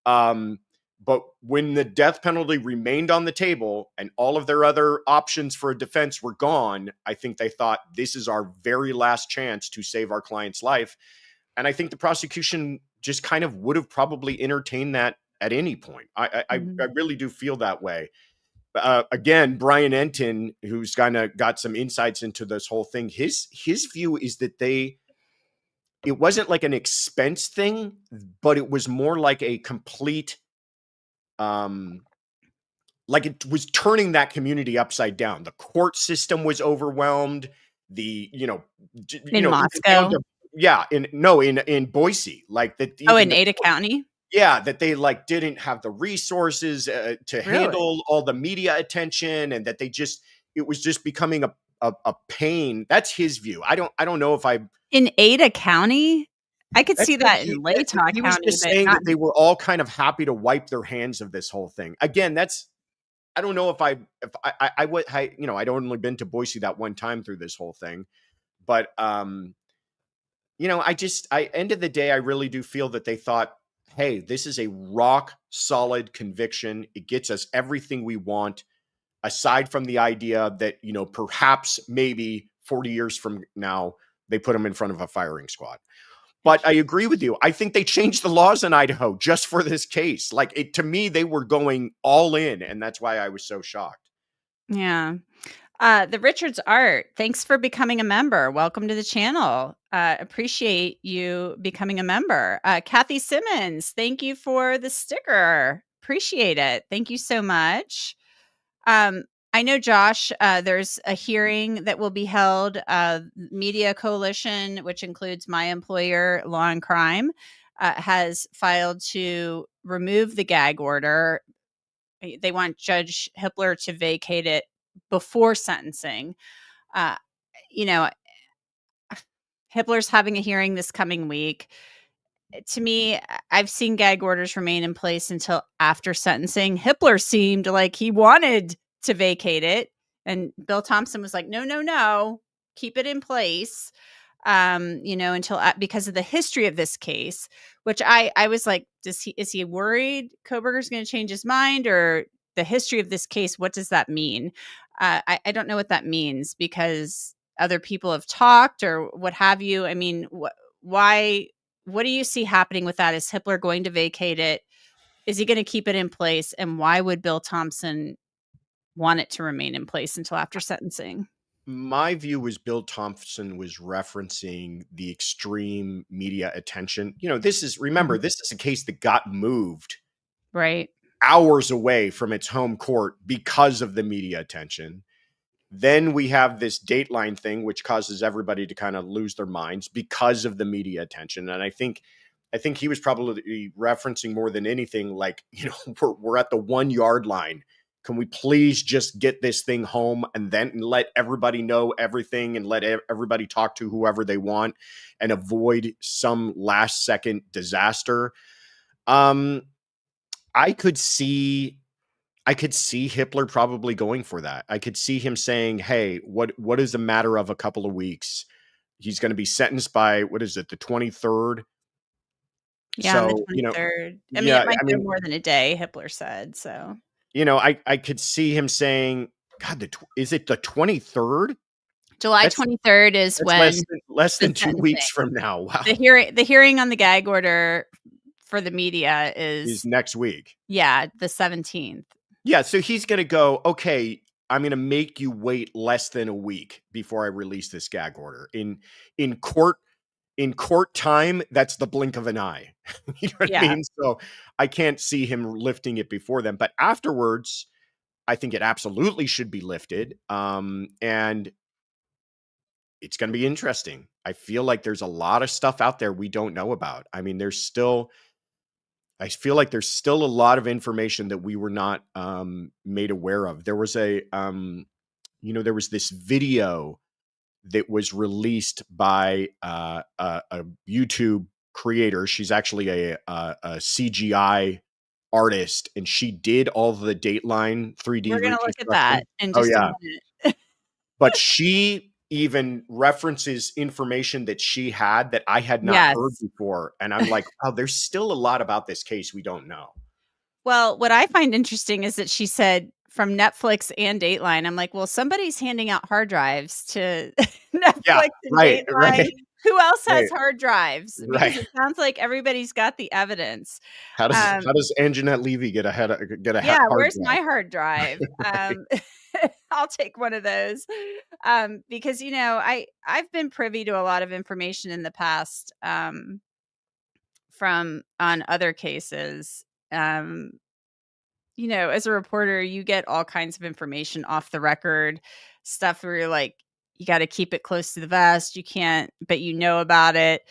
Um, but when the death penalty remained on the table and all of their other options for a defense were gone, I think they thought, this is our very last chance to save our client's life. And I think the prosecution just kind of would have probably entertained that at any point. I Mhm. really do feel that way. Again, Brian Enton, who's kind of got some insights into this whole thing, his view is that it wasn't like an expense thing, but it was more like a complete um like it was turning that community upside down. The court system was overwhelmed. The In even down Moscow? to, yeah, in Boise, like that, Oh, even in the Ada court, County? yeah, that they like didn't have the resources to Really? handle all the media attention, and that it was just becoming a pain. That's his view. I don't know if I In Ada County? I could that's see what that in Latah he was County, just but saying not. that they were all kind of happy to wipe their hands of this whole thing. Again, that's I don't know if I would I'd only been to Boise that one time through this whole thing, but I end of the day, I really do feel that they thought, hey, this is a rock solid conviction. It gets us everything we want, aside from the idea that, perhaps maybe 40 years from now, they put him in front of a firing squad. But I agree with you. I think they changed the laws in Idaho just for this case. To me, they were going all in, and that's why I was so shocked. Yeah. The Richards Art, thanks for becoming a member. Welcome to the channel. Appreciate you becoming a member. Kathy Simmons, thank you for the sticker. Appreciate it. Thank you so much. I know, Josh, there's a hearing that will be held. Media Coalition, which includes my employer, Law and Crime, has filed to remove the gag order. They want Judge Hippler to vacate it before sentencing. Uh, you know, Hippler's having a hearing this coming week. To me, I've seen gag orders remain in place until after sentencing. Hippler seemed like he wanted to vacate it, and Bill Thompson was like, no, no, no, keep it in place. Until because of the history of this case, which I was like, is he worried Kohberger's going to change his mind, or the history of this case? What does that mean? I don't know what that means, because other people have talked or what have you. I mean, why? What do you see happening with that? Is Hippler going to vacate it? Is he going to keep it in place? And why would Bill Thompson want it to remain in place until after sentencing? My view was Bill Thompson was referencing the extreme media attention. Remember, this is a case that got moved Right. hours away from its home court because of the media attention. Then we have this Dateline thing, which causes everybody to kind of lose their minds because of the media attention. And I think he was probably referencing more than anything, like, we're at the 1 yard line. Can we please just get this thing home and then let everybody know everything and let everybody talk to whoever they want and avoid some last second disaster? I could see Hippler probably going for that. I could see him saying, hey, what is a matter of a couple of weeks? He's going to be sentenced by, what is it, the 23rd? Yeah, on the So, 23rd. I mean, yeah, it might go more than a day, Hippler said, so. I could see him saying, God, is it the 23rd? July That's 23rd is that's when less the than 2 sentencing. weeks from now. Wow. The hearing on the gag order for the media Is is, next week. yeah, the 17th. Yeah, so he's going to go, okay, I'm going to make you wait less than a week before I release this gag order. In court time, that's the blink of an eye. You know what I Yeah. mean? So I can't see him lifting it before then. But afterwards, I think it absolutely should be lifted. And it's going to be interesting. I feel like there's a lot of stuff out there we don't know about. I mean, I feel like there's still a lot of information that we were not made aware of. There was there was this video that was released by a YouTube creator. She's actually a CGI artist, and she did all the Dateline 3D We're gonna look at reconstruction. that in Oh just a yeah, minute. but she even references information that she had that I had not heard Yes. before, and I'm like, oh, there's still a lot about this case we don't know. What I find interesting is that she said from Netflix and Dateline. I'm like, well, somebody's handing out hard drives to Yeah, Netflix and right, Dateline. Who else right, has hard drives? Because right. it sounds like everybody's got the evidence. How does Anjanette Levy get Yeah, hard where's drive? my hard drive? I'll take one of those. Because I've been privy to a lot of information in the past, from on other cases. As a reporter, you get all kinds of information off the record, stuff where you're like, you got to keep it close to the vest. You can't, but about it.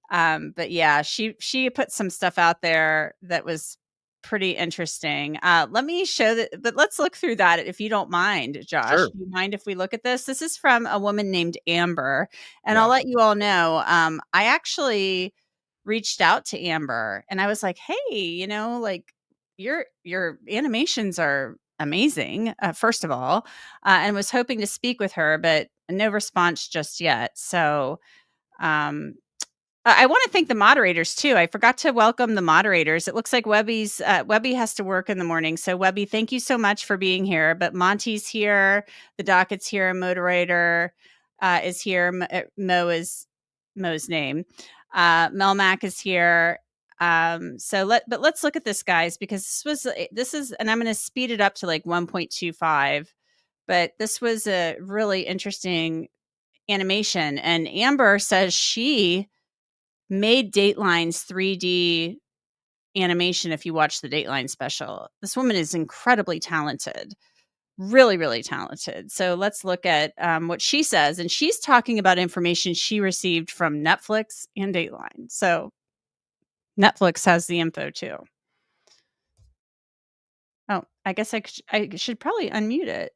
But yeah, she put some stuff out there that was pretty interesting. Let me show that, but let's look through that if you don't mind, Josh. Sure. Do you mind if we look at this? This is from a woman named Amber, and I'll Yeah. let you all know. I actually reached out to Amber and I was like, hey, like your animations are amazing, first of all, and was hoping to speak with her, but no response just yet. So, um, I want to thank the moderators too. I forgot to welcome the moderators. It looks like Webby has to work in the morning. So Webby, thank you so much for being here. But Monty's here, the docket's here, moderator is here. Mo is Mo's name. Melmac is here. But let's look at this, guys, because this is, and I'm going to speed it up to like 1.25. But this was a really interesting animation, and Amber says she made Dateline's 3D animation. If you watch the Dateline special, this woman is incredibly talented, really, really talented. So let's look at what she says. And she's talking about information she received from Netflix and Dateline. So Netflix has the info too. Oh, I guess I should probably unmute it.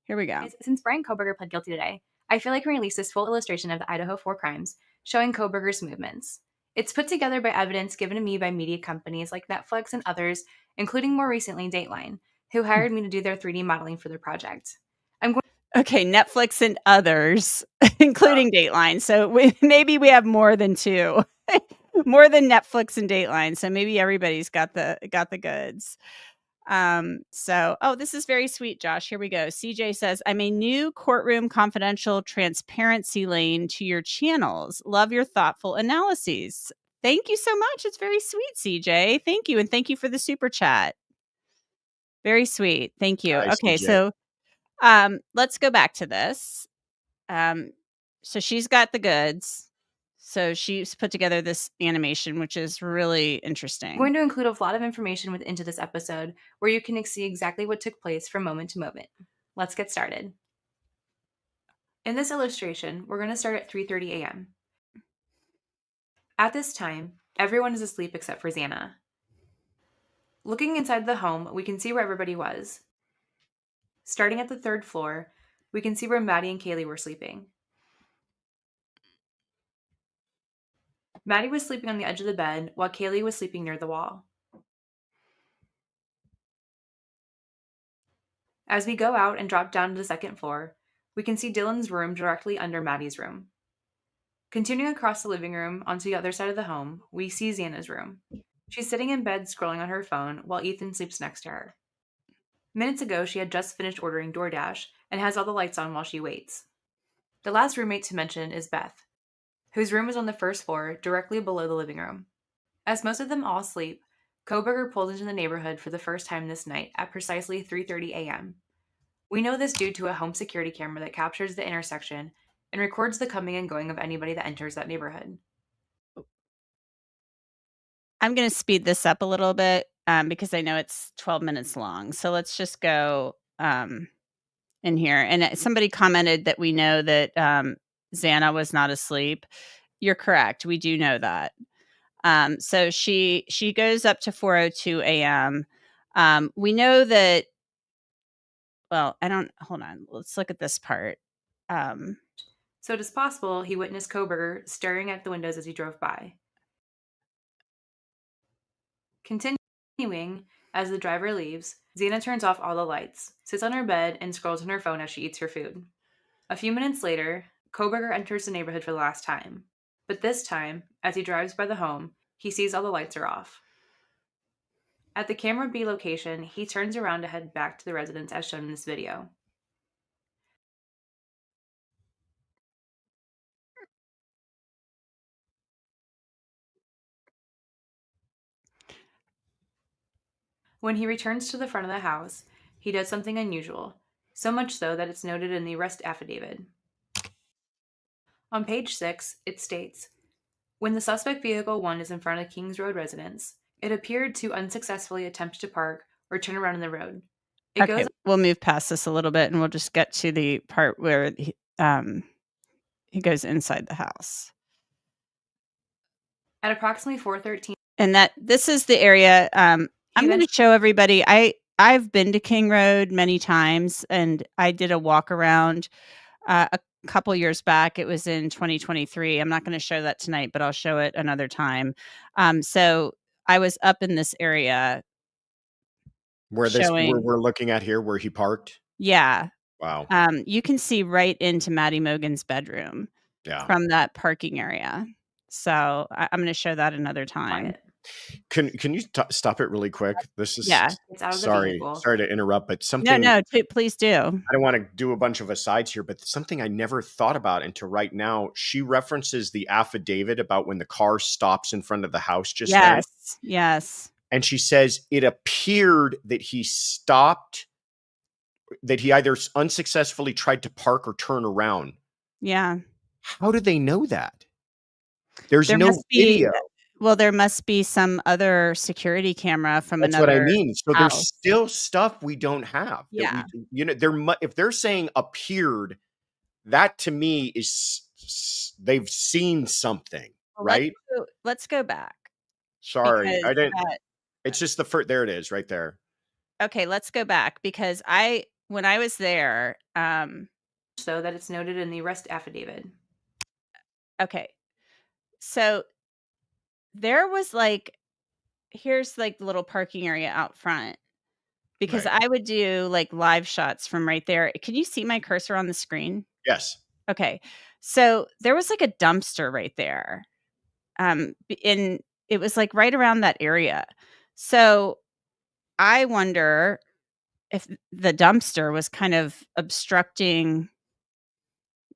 Here we go. Since Bryan Kohberger pled guilty today, I feel like we released this full illustration of the Idaho 4 crimes, showing Kohberger's movements. It's put together by evidence given to me by media companies like Netflix and others, including more recently Dateline, who hired me to do their 3D modeling for their project. Okay, Netflix and others, including Dateline. So maybe we have more than two, more than Netflix and Dateline. So maybe everybody's got the goods. This is very sweet, Josh. Here we go. CJ says, I'm a new courtroom confidential transparency lane to your channels. Love your thoughtful analyses. Thank you so much. It's very sweet, CJ. Thank you. And thank you for the super chat. Very sweet. Thank you. Hi, Okay. CJ. So, let's go back to this. So she's got the goods. So she's put together this animation, which is really interesting. I'm going to include a lot of information into this episode where you can see exactly what took place from moment to moment. Let's get started. In this illustration, we're going to start at 3:30 a.m. At this time, everyone is asleep except for Xana. Looking inside the home, we can see where everybody was. Starting at the 3rd floor, we can see where Maddie and Kaylee were sleeping. Maddie was sleeping on the edge of the bed, while Kaylee was sleeping near the wall. As we go out and drop down to the 2nd floor, we can see Dylan's room directly under Maddie's room. Continuing across the living room onto the other side of the home, we see Xana's room. She's sitting in bed scrolling on her phone while Ethan sleeps next to her. Minutes ago, she had just finished ordering DoorDash and has all the lights on while she waits. The last roommate to mention is Beth, whose room is on the 1st floor, directly below the living room. As most of them all sleep, Kohberger pulls into the neighborhood for the first time this night at precisely 3:30 a.m. We know this due to a home security camera that captures the intersection and records the coming and going of anybody that enters that neighborhood. I'm going to speed this up a little bit because I know it's 12 minutes long. So let's just go in here. And somebody commented that we know that Xana was not asleep. You're correct. We do know that. So she goes up to 4:02 a.m. We know that. Well, hold on. Let's look at this part. So it is possible he witnessed Kohberger staring at the windows as he drove by. Continuing, as the driver leaves, Xana turns off all the lights, sits on her bed, and scrolls on her phone as she eats her food. A few minutes later, Kohberger enters the neighborhood for the last time. But this time, as he drives by the home, he sees all the lights are off. At the camera B location, he turns around to head back to the residence as shown in this video. When he returns to the front of the house, he does something unusual, so much so that it's noted in the arrest affidavit. On page 6, it states, when the suspect vehicle 1 is in front of Kings Road residence, it appeared to unsuccessfully attempt to park or turn around in the road. We'll move past this a little bit and we'll just get to the part where he goes inside the house. At approximately 4:13. And this is the area I'm going to show everybody. I've been to King Road many times, and I did a walk around a couple years back. It was in 2023. I'm not going to show that tonight, but I'll show it another time. So I was up in this area. Where we're looking at here, where he parked? Yeah. Wow. You can see right into Maddie Mogan's bedroom from that parking area. So I'm going to show that another time. Quiet. Can you stop it really quick? This is Yeah. It's out of the sorry vehicle. to interrupt, but something No, please do. I don't want to do a bunch of asides here, but something I never thought about until right now. She references the affidavit about when the car stops in front of the house just then. Yes. And she says it appeared that he stopped, that he either unsuccessfully tried to park or turn around. Yeah. How do they know that? There's There no must be video. Well, there must be some other security camera from That's another what I mean. So there's house. still stuff we don't have. That Yeah. if they're saying appeared, that to me is they've seen something, Well, right? let's go back. Sorry, I didn't. Because It's just the first. There it is, right there. okay, let's go back because when I was there, So that it's noted in the arrest affidavit. okay. So there was like, here's like the little parking area out front because Right. I would do like live shots from right there. Can you see my cursor on the screen? Yes. Okay. So there was like a dumpster right there. And it was like right around that area. So I wonder if the dumpster was kind of obstructing,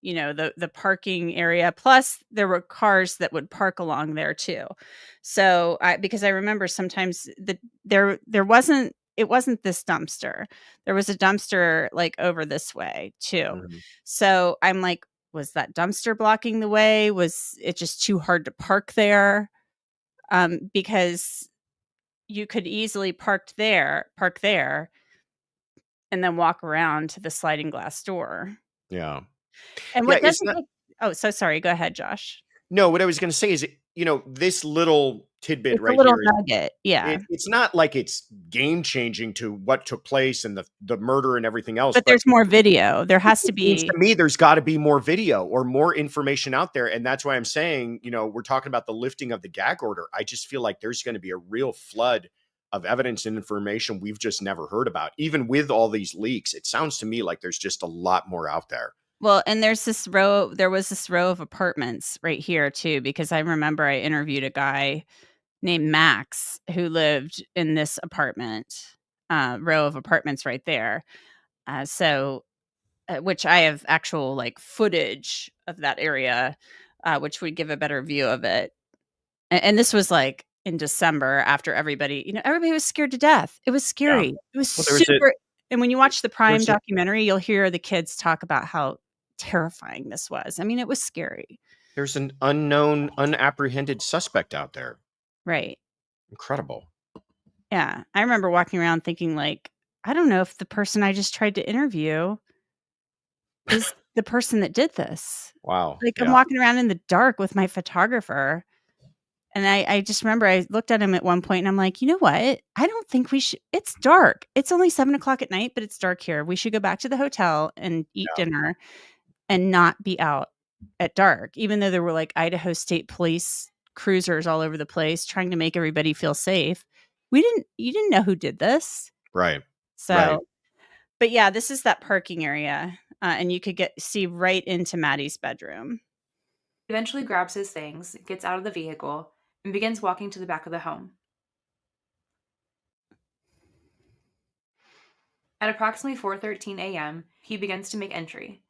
the parking area. Plus there were cars that would park along there too. So because I remember sometimes it wasn't this dumpster. There was a dumpster like over this way too. Mhm. So I'm like, was that dumpster blocking the way? Was it just too hard to park there? Because you could easily park there and then walk around to the sliding glass door. Yeah. And Yeah. what It's doesn't not. make Oh, so sorry. Go ahead, Josh. No, what I was going to say is, this little tidbit It's a right little here, nugget. Yeah. it's not like it's game changing to what took place and the murder and everything else, But but there's more video. There has to it seems be. to me there's got to be more video or more information out there. And that's why I'm saying, we're talking about the lifting of the gag order. I just feel like there's going to be a real flood of evidence and information we've just never heard about. Even with all these leaks, it sounds to me like there's just a lot more out there. Well, and there was this row of apartments right here too, because I remember I interviewed a guy named Max who lived in this row of apartments right there. Which I have actual like footage of that area, which would give a better view of it. And this was like in December after everybody was scared to death. It was Yeah. scary. It was Well, there was super. And when you watch the Prime there's a documentary, you'll hear the kids talk about how terrifying this was. I mean, it was scary. there's an unknown, unapprehended suspect out there. Right. Incredible. Yeah. I remember walking around thinking like, I don't know if the person I just tried to interview is the person that did this. Wow. Like, I'm Yeah. walking around in the dark with my photographer. And I just remember I looked at him at one point and I'm like, you know what? I don't think we should. It's dark. It's only 7:00 at night, but it's dark here. We should go back to the hotel and eat dinner and not be out at dark, even though there were like Idaho State Police cruisers all over the place trying to make everybody feel safe. You didn't know who did this. Right. So, Right. but yeah, this is that parking area. And you could see right into Maddie's bedroom. He eventually grabs his things, gets out of the vehicle, and begins walking to the back of the home. At approximately 4:13 a.m., he begins to make entry.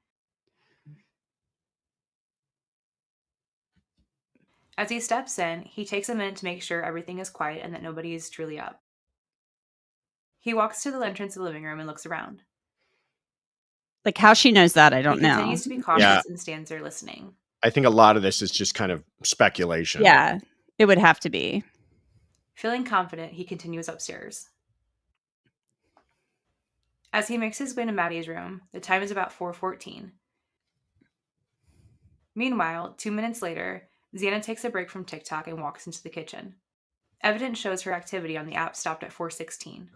As he steps in, he takes a minute to make sure everything is quiet and that nobody is truly up. He walks to the entrance of the living room and looks around. Like how she knows that, I don't He know. continues to be cautious and stands there listening. I think a lot of this is just kind of speculation. Yeah, it would have to be. Feeling confident, he continues upstairs. As he makes his way to Maddie's room, the time is about 4:14. Meanwhile, 2 minutes later, Xana takes a break from TikTok and walks into the kitchen. Evidence shows her activity on the app stopped at 4:16.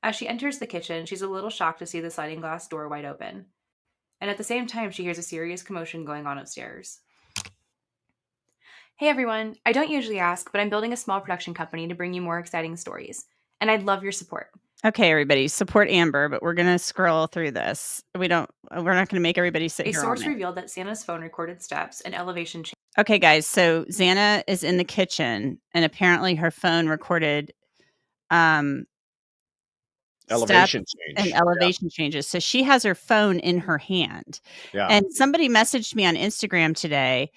As she enters the kitchen, she's a little shocked to see the sliding glass door wide open. And at the same time, she hears a serious commotion going on upstairs. Hey everyone, I don't usually ask, but I'm building a small production company to bring you more exciting stories. And I'd love your support. Okay, everybody, support Amber, but we're gonna scroll through this. We're not gonna make everybody sit A here. source revealed that Santa's phone recorded steps and elevation change. Okay, guys. So Xana is in the kitchen, and apparently her phone recorded steps Elevation and change. elevation changes. So she has her phone in her hand. Yeah. And somebody messaged me on Instagram today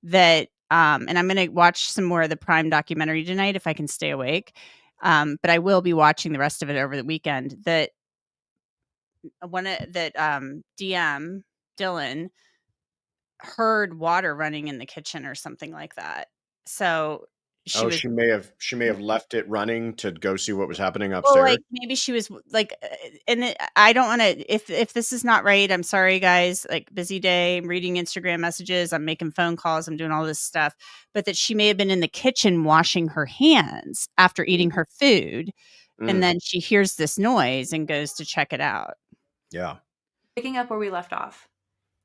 that and I'm going to watch some more of the Prime documentary tonight if I can stay awake. But I will be watching the rest of it over the weekend. That DM Dylan heard water running in the kitchen or something like that. So she Oh, was she may have left it running to go see what was happening well, upstairs. like, maybe she was, like, and it I don't wanna if this is not right, I'm sorry, guys, like, busy day, I'm reading Instagram messages, I'm making phone calls, I'm doing all this stuff, but that she may have been in the kitchen washing her hands after eating her food, and Mm, then she hears this noise and goes to check it out. yeah. Picking up where we left off,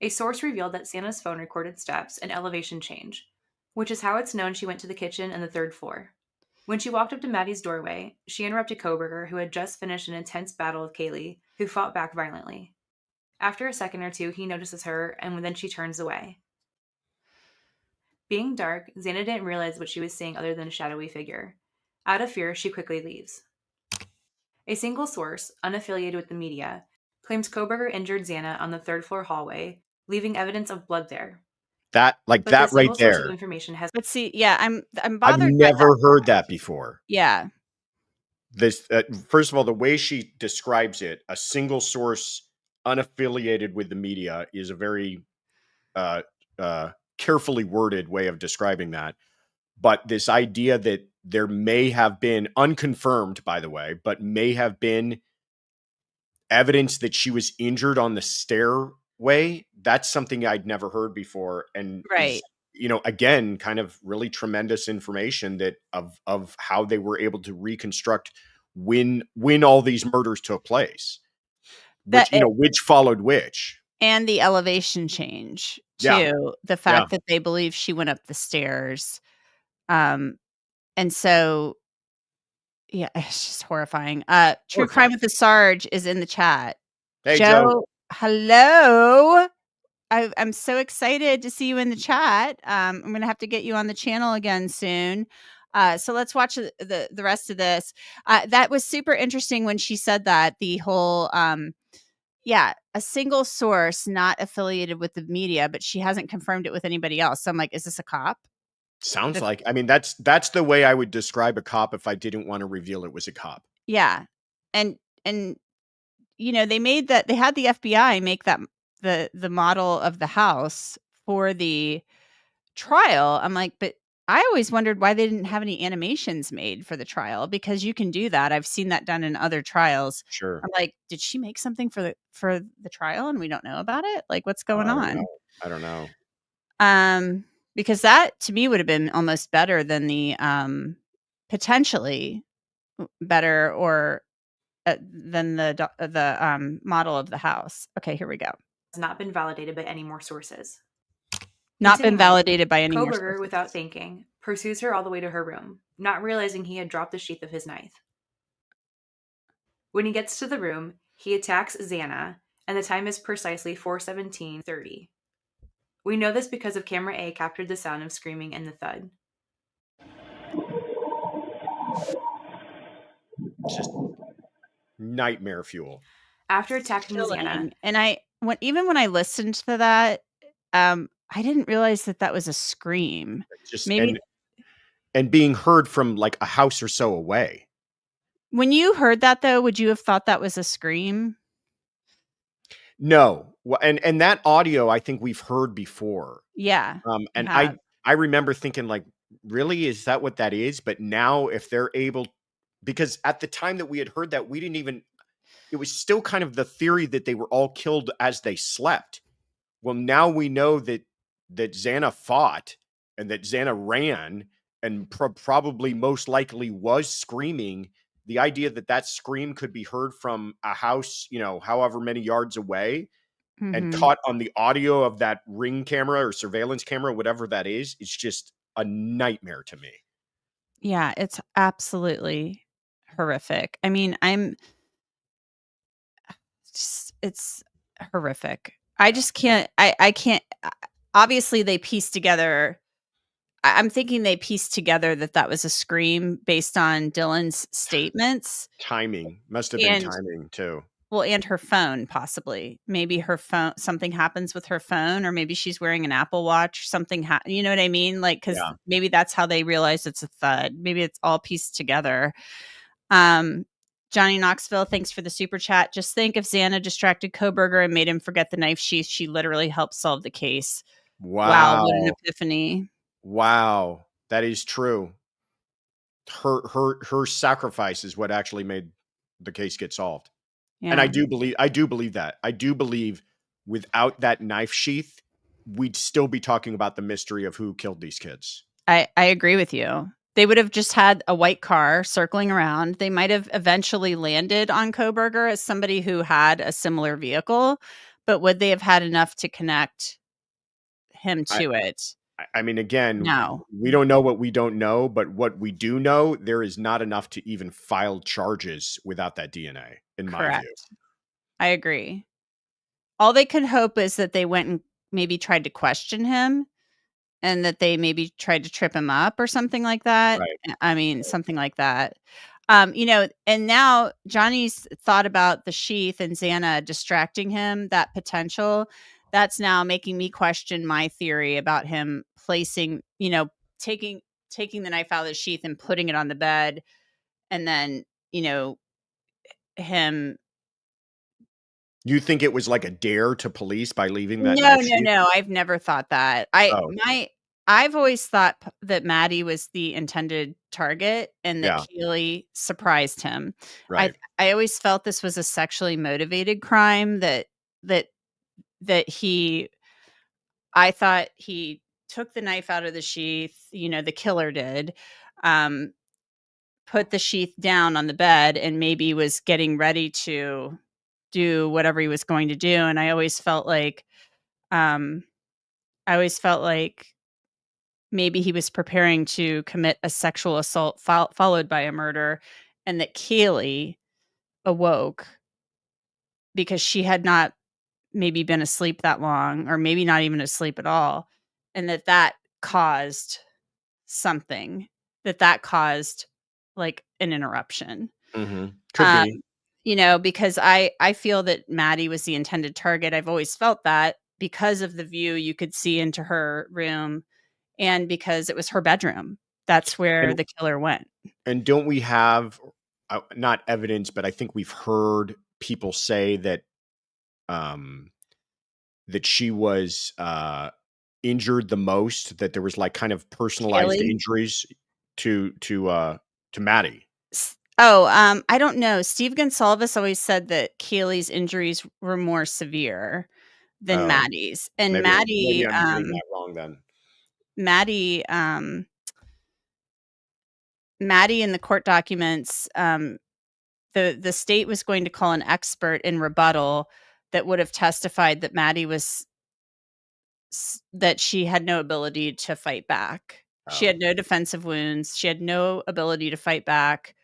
a source revealed that Santa's phone recorded steps and elevation change, which is how it's known she went to the kitchen and the third floor. When she walked up to Maddie's doorway, she interrupted Kohberger, who had just finished an intense battle with Kaylee, who fought back violently. After a second or two, he notices her, and then she turns away. Being dark, Xana didn't realize what she was seeing other than a shadowy figure. Out of fear, she quickly leaves. A single source, unaffiliated with the media, claims Kohberger injured Xana on the third floor hallway, leaving evidence of blood there. That But that this right single source of there. information has But see, yeah, I'm I've bothered by that never heard fact. that before. Yeah. This first of all, the way she describes it, a single source unaffiliated with the media, is a very uh, carefully worded way of describing that. But this idea that there may have been, unconfirmed by the way, but may have been evidence that she was injured on the stairway, that's something I'd never heard before, and is, Right. again, kind of really tremendous information that of how they were able to reconstruct when all these murders took place, That which followed which. and the elevation change Yeah. too, the Yeah. fact that they believe she went up the stairs, um, and so yeah, it's just horrifying. True Crime Horrifying. with the Sarge is in the chat. Hey, Joe. Joe, hello. I'm so excited to see you in the chat. I'm gonna have to get you on the channel again soon. So let's watch the rest of this. That was super interesting when she said that the whole yeah, a single source not affiliated with the media, but she hasn't confirmed it with anybody else. So I'm like, is this a cop? Sounds That like, I mean, that's the way I would describe a cop if I didn't want to reveal it was a cop. yeah, and they had the FBI make that the model of the house for the trial. I'm like, but I always wondered why they didn't have any animations made for the trial, because you can do that. I've seen that done in other trials. Sure. I'm like, did she make something for the trial and we don't know about it? Like, what's Oh, going I don't on? know. I don't know. Because that to me would have been almost better than the potentially better or than the model of the house. Okay, here we go. has not been validated by any more sources. Not been Continuing, validated by any more Kohberger, sources. without thinking, pursues her all the way to her room, not realizing he had dropped the sheath of his knife. When he gets to the room, he attacks Xana, and the time is precisely 4:17:30. We know this because of camera A captured the sound of screaming and the thud. It's just nightmare fuel. After attacking Xana, Chilling. And even when I listened to that, I didn't realize that that was a scream. Just Maybe and being heard from like a house or so away. when you heard that though, would you have thought that was a scream? No. And that audio I think we've heard before. Yeah. You And have. I remember thinking, like, really, is that what that is? But now if they're able, because at the time that we had heard that, we didn't even, it was still kind of the theory that they were all killed as they slept. Well, now we know that Xana fought and that Xana ran and probably most likely was screaming. The idea that that scream could be heard from a house, however many yards away, and Mhm. caught on the audio of that ring camera or surveillance camera, whatever that is, it's just a nightmare to me. Yeah, it's absolutely horrific. I mean, it's horrific. I just can't obviously they pieced together I'm thinking they pieced together that was a scream based on Dylan's statements Timing. Must have been and timing too. well, and her phone possibly. Maybe her phone, something happens with her phone, or maybe she's wearing an Apple Watch. Something, you know what I mean? Like, because Yeah. maybe that's how they realize it's a thud. Maybe it's all pieced together. Um, Johnny Knoxville, thanks for the super chat. Just think if Xana distracted Kohberger and made him forget the knife sheath, she literally helped solve the case. Wow, what an Wow. epiphany. Wow. That is true. Her sacrifice is what actually made the case get solved. And Yeah, I do believe that. I do believe without that knife sheath, we'd still be talking about the mystery of who killed these kids. I agree with you. They would have just had a white car circling around. They might have eventually landed on Kohberger as somebody who had a similar vehicle, but would they have had enough to connect him I to it? I mean, again, No. we don't know what we don't know, but what we do know, there is not enough to even file charges without that DNA, in my view. Correct. I agree. All they could hope is that they went and maybe tried to question him and that they maybe tried to trip him up or something like that. Right. I mean, something like that. And now Johnny's thought about the sheath and Xana distracting him, that potential. That's now making me question my theory about him placing, taking the knife out of the sheath and putting it on the bed, and then, him. You think it was like a dare to police by leaving that No, knife no, sheath? no, I've never thought that. Oh, I've always thought that Maddie was the intended target and that yeah, Keely surprised him. I right. I always felt this was a sexually motivated crime that that he I thought he took the knife out of the sheath, the killer did. Um, put the sheath down on the bed and maybe was getting ready to do whatever he was going to do, and um I always felt like maybe he was preparing to commit a sexual assault followed by a murder, and that Keely awoke because she had not maybe been asleep that long, or maybe not even asleep at all, and that caused something, that caused like an interruption. Could Um, be. because I feel that Maddie was the intended target. I've always felt that because of the view you could see into her room and because it was her bedroom. That's where And the killer went. don't we have not evidence, but I think we've heard people say that um that she was injured the most, that there was like kind of personalized Kaylee? injuries to Maddie. I don't know. Steve Gonsalves always said that Keely's injuries were more severe than Oh, Maddie's. And maybe I'm getting that wrong then. Maddie, Maddie in the court documents, the state was going to call an expert in rebuttal that would have testified that Maddie was that she had no ability to fight back. She Oh, had no defensive wounds. She had no ability to fight back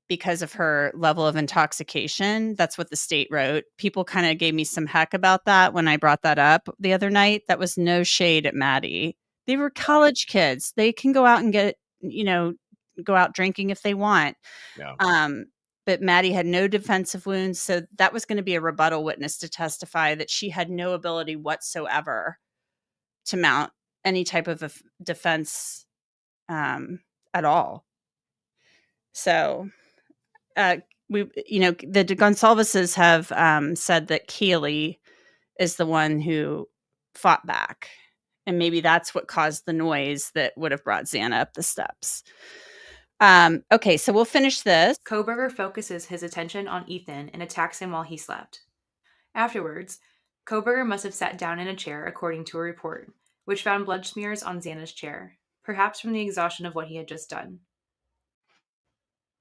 because of her level of intoxication. That's what the state wrote. People kind of gave me some heck about that when I brought that up the other night. That was no shade at Maddie. They were college kids. They can go out and go out drinking if they want. yeah. Um, but Maddie had no defensive wounds. So that was going to be a rebuttal witness to testify that she had no ability whatsoever to mount any type of a defense at all. So uh, the Gonsalveses have said that Keely is the one who fought back. And maybe that's what caused the noise that would have brought Xana up the steps. Okay, so we'll finish this. Kohberger focuses his attention on Ethan and attacks him while he slept. Afterwards, Kohberger must have sat down in a chair according to a report, which found blood smears on Xana's chair, perhaps from the exhaustion of what he had just done.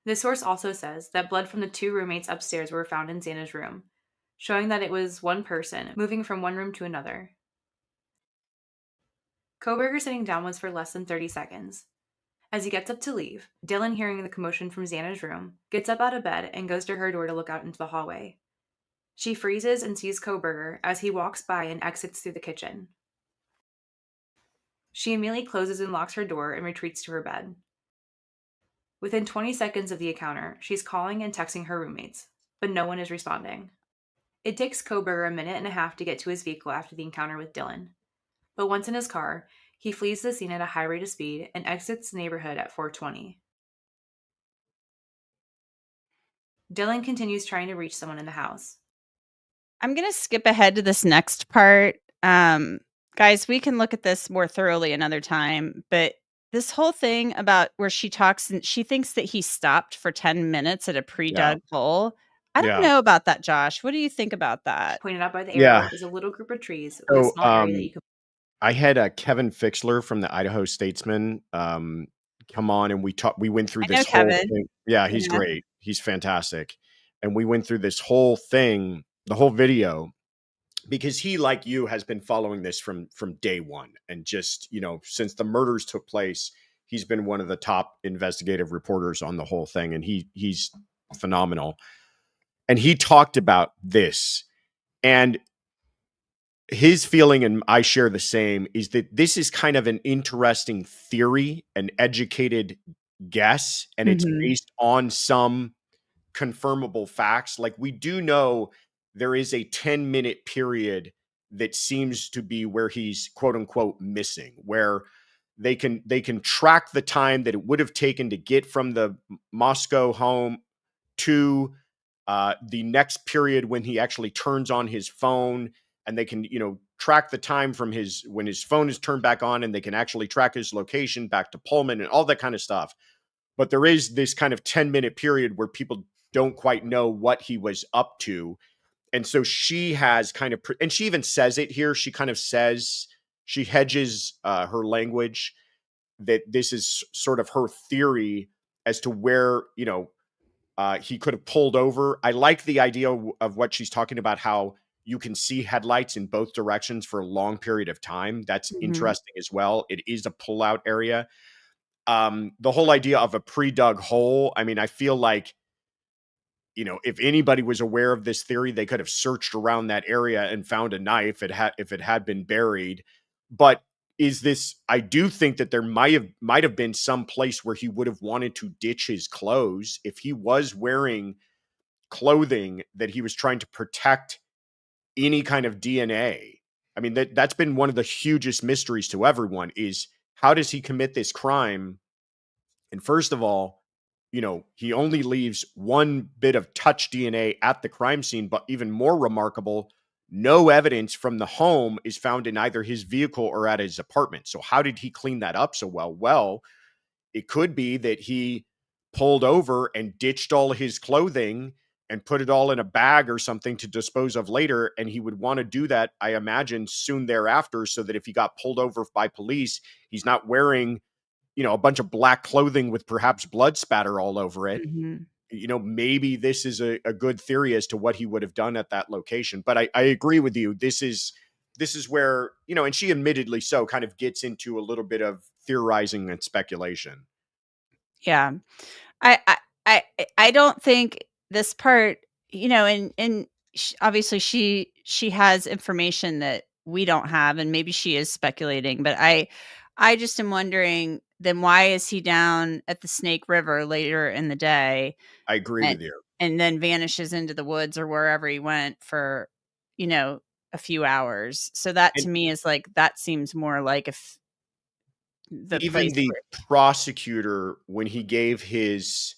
The source also says that blood from the two roommates upstairs were found in Xana's room, showing that it was one person moving from one room to another. Kohberger sitting down was for less than 30 seconds. As he gets up to leave, Dylan, hearing the commotion from Xana's room, gets up out of bed and goes to her door to look out into the hallway. She freezes and sees Kohberger as he walks by and exits through the kitchen. She immediately closes and locks her door and retreats to her bed. Within 20 seconds of the encounter, she's calling and texting her roommates, but no one is responding. It takes Kohberger a minute and a half to get to his vehicle after the encounter with Dylan. But once in his car, he flees the scene at a high rate of speed and exits the neighborhood at 4:20. Dylan continues trying to reach someone in the house. I'm going to skip ahead to this next part. Guys, we can look at this more thoroughly another time, but this whole thing about where she talks and she thinks that he stopped for 10 minutes at a pre-dug hole. I don't Yeah. know about that, Josh. What do you think about that? Pointed out by the Yeah. arrow is a little group of trees with a So, small area that you can. I had Kevin Fixler from the Idaho Statesman come on, and we went through I know this whole Kevin. thing. Yeah, he's Yeah. great. He's fantastic. And we went through this whole thing, the whole video, because he, like you, has been following this from day one. And just, since the murders took place, he's been one of the top investigative reporters on the whole thing. And he's phenomenal. And he talked about this. And his feeling, and I share the same, is that this is kind of an interesting theory, an educated guess, and it's based on some confirmable facts. Like, we do know there is a 10-minute period that seems to be where he's quote unquote missing, where they can track the time that it would have taken to get from the Moscow home to the next period when he actually turns on his phone, and they can, track the time from when his phone is turned back on, and they can actually track his location back to Pullman and all that kind of stuff. But there is this kind of 10-minute period where people don't quite know what he was up to. And so she has kind of, and she even says it here. She kind of says, she hedges her language, that this is sort of her theory as to where, he could have pulled over. I like the idea of what she's talking about, how you can see headlights in both directions for a long period of time. That's interesting as well. It is a pullout area. The whole idea of a pre-dug hole, I mean, I feel like, if anybody was aware of this theory, they could have searched around that area and found a knife if it had been buried. But I do think that there might have been some place where he would have wanted to ditch his clothes if he was wearing clothing that he was trying to protect any kind of DNA. I mean, that's been one of the hugest mysteries to everyone, is how does he commit this crime? And first of all, he only leaves one bit of touch DNA at the crime scene, but even more remarkable, no evidence from the home is found in either his vehicle or at his apartment. So how did he clean that up so well? Well, it could be that he pulled over and ditched all his clothing and put it all in a bag or something to dispose of later. And he would want to do that, I imagine, soon thereafter, so that if he got pulled over by police, he's not wearing, a bunch of black clothing with perhaps blood spatter all over it. Maybe this is a good theory as to what he would have done at that location. But I agree with you. This is where, and she admittedly so kind of gets into a little bit of theorizing and speculation. Yeah. I don't think this part, and obviously she has information that we don't have, and maybe she is speculating, but I just am wondering, then why is he down at the Snake River later in the day? I agree with you. And then vanishes into the woods or wherever he went for, a few hours. So that to me is like, that seems more like if even the prosecutor, when he gave his,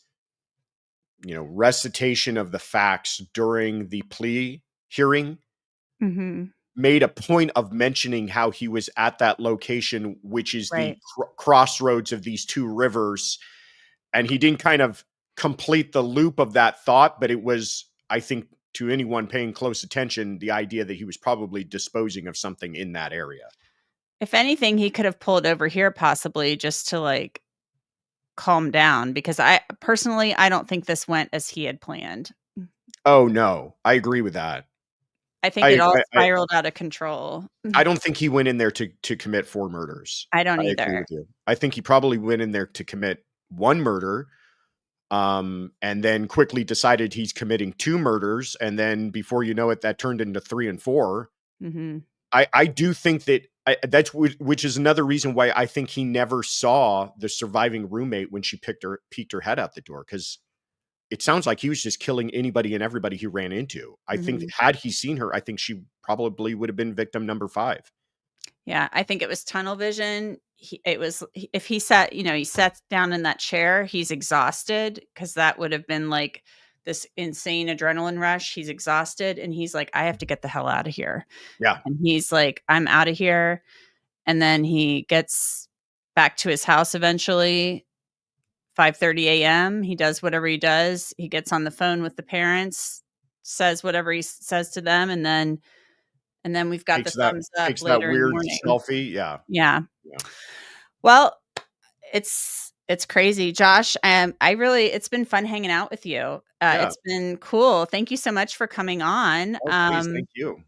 recitation of the facts during the plea hearing, made a point of mentioning how he was at that location, which is the crossroads of these two rivers. And he didn't kind of complete the loop of that thought, but it was, I think, to anyone paying close attention, the idea that he was probably disposing of something in that area. If anything, he could have pulled over here possibly just to calm down, because I don't think this went as he had planned. Oh no, I agree with that. I think it all spiraled out of control. I don't think he went in there to commit 4 murders. I don't either. Agree with you. I think he probably went in there to commit 1 murder, and then quickly decided he's committing 2 murders, and then before you know it, that turned into 3 and 4. I do think that which is another reason why I think he never saw the surviving roommate when she peeked her head out the door, because it sounds like he was just killing anybody and everybody he ran into. I think had he seen her, I think she probably would have been victim number 5. Yeah, I think it was tunnel vision. If he sat, he sat down in that chair, he's exhausted, because that would have been like this insane adrenaline rush. He's exhausted and he's like, I have to get the hell out of here. Yeah. And he's like, I'm out of here. And then he gets back to his house eventually, 5:30 a.m. He does whatever he does. He gets on the phone with the parents, says whatever he says to them, and then we've got the thumbs up takes that later in the weird morning. selfie. Yeah. Yeah. Well, it's crazy, Josh. It's been fun hanging out with you. It's been cool. Thank you so much for coming on. Oh, please, thank you.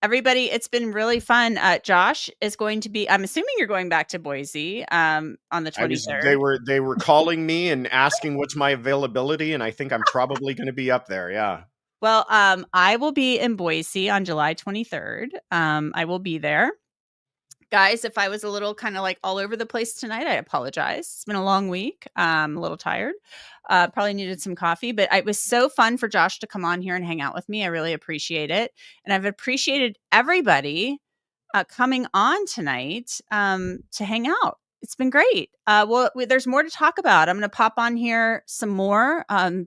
Everybody, it's been really fun. Josh is going to be, I'm assuming you're going back to Boise on the 23rd. They were calling me and asking what's my availability, and I think I'm probably going to be up there. Yeah. Well, I will be in Boise on July 23rd. I will be there. Guys, if I was a little kind of like all over the place tonight, I apologize. It's been a long week. I'm a little tired. Probably needed some coffee, but it was so fun for Josh to come on here and hang out with me. I really appreciate it. And I've appreciated everybody coming on tonight to hang out. It's been great. There's more to talk about. I'm going to pop on here some more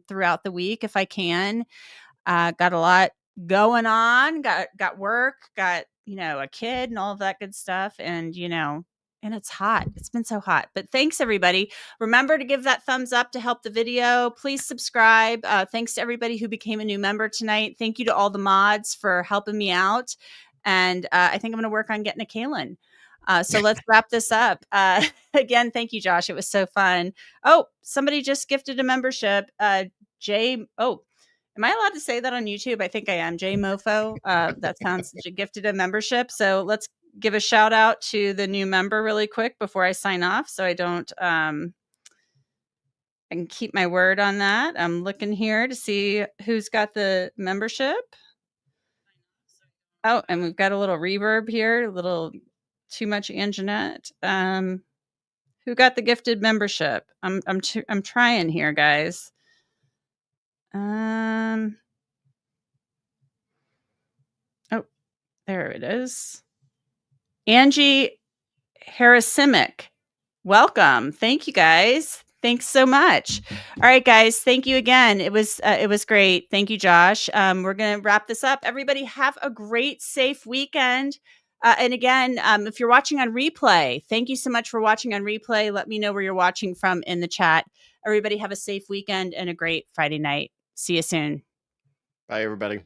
throughout the week if I can. Got a lot going on, got work, got, a kid and all of that good stuff. And, and it's hot. It's been so hot, but thanks everybody. Remember to give that thumbs up to help the video. Please subscribe. Thanks to everybody who became a new member tonight. Thank you to all the mods for helping me out. And I think I'm going to work on getting a Kaylin. So let's wrap this up. Again, thank you, Josh. It was so fun. Oh, somebody just gifted a membership. Am I allowed to say that on YouTube? I think I am. J Mofo. That sounds gifted a membership. So let's give a shout out to the new member really quick before I sign off, so I don't. I can keep my word on that. I'm looking here to see who's got the membership. Oh, and we've got a little reverb here. A little too much Anjanette. Who got the gifted membership? I'm trying here, guys. Oh, there it is. Angie Harrisimic. Welcome. Thank you, guys. Thanks so much. All right, guys. Thank you again. It was great. Thank you, Josh. We're going to wrap this up. Everybody have a great, safe weekend. And again, if you're watching on replay, thank you so much for watching on replay. Let me know where you're watching from in the chat. Everybody have a safe weekend and a great Friday night. See you soon. Bye, everybody.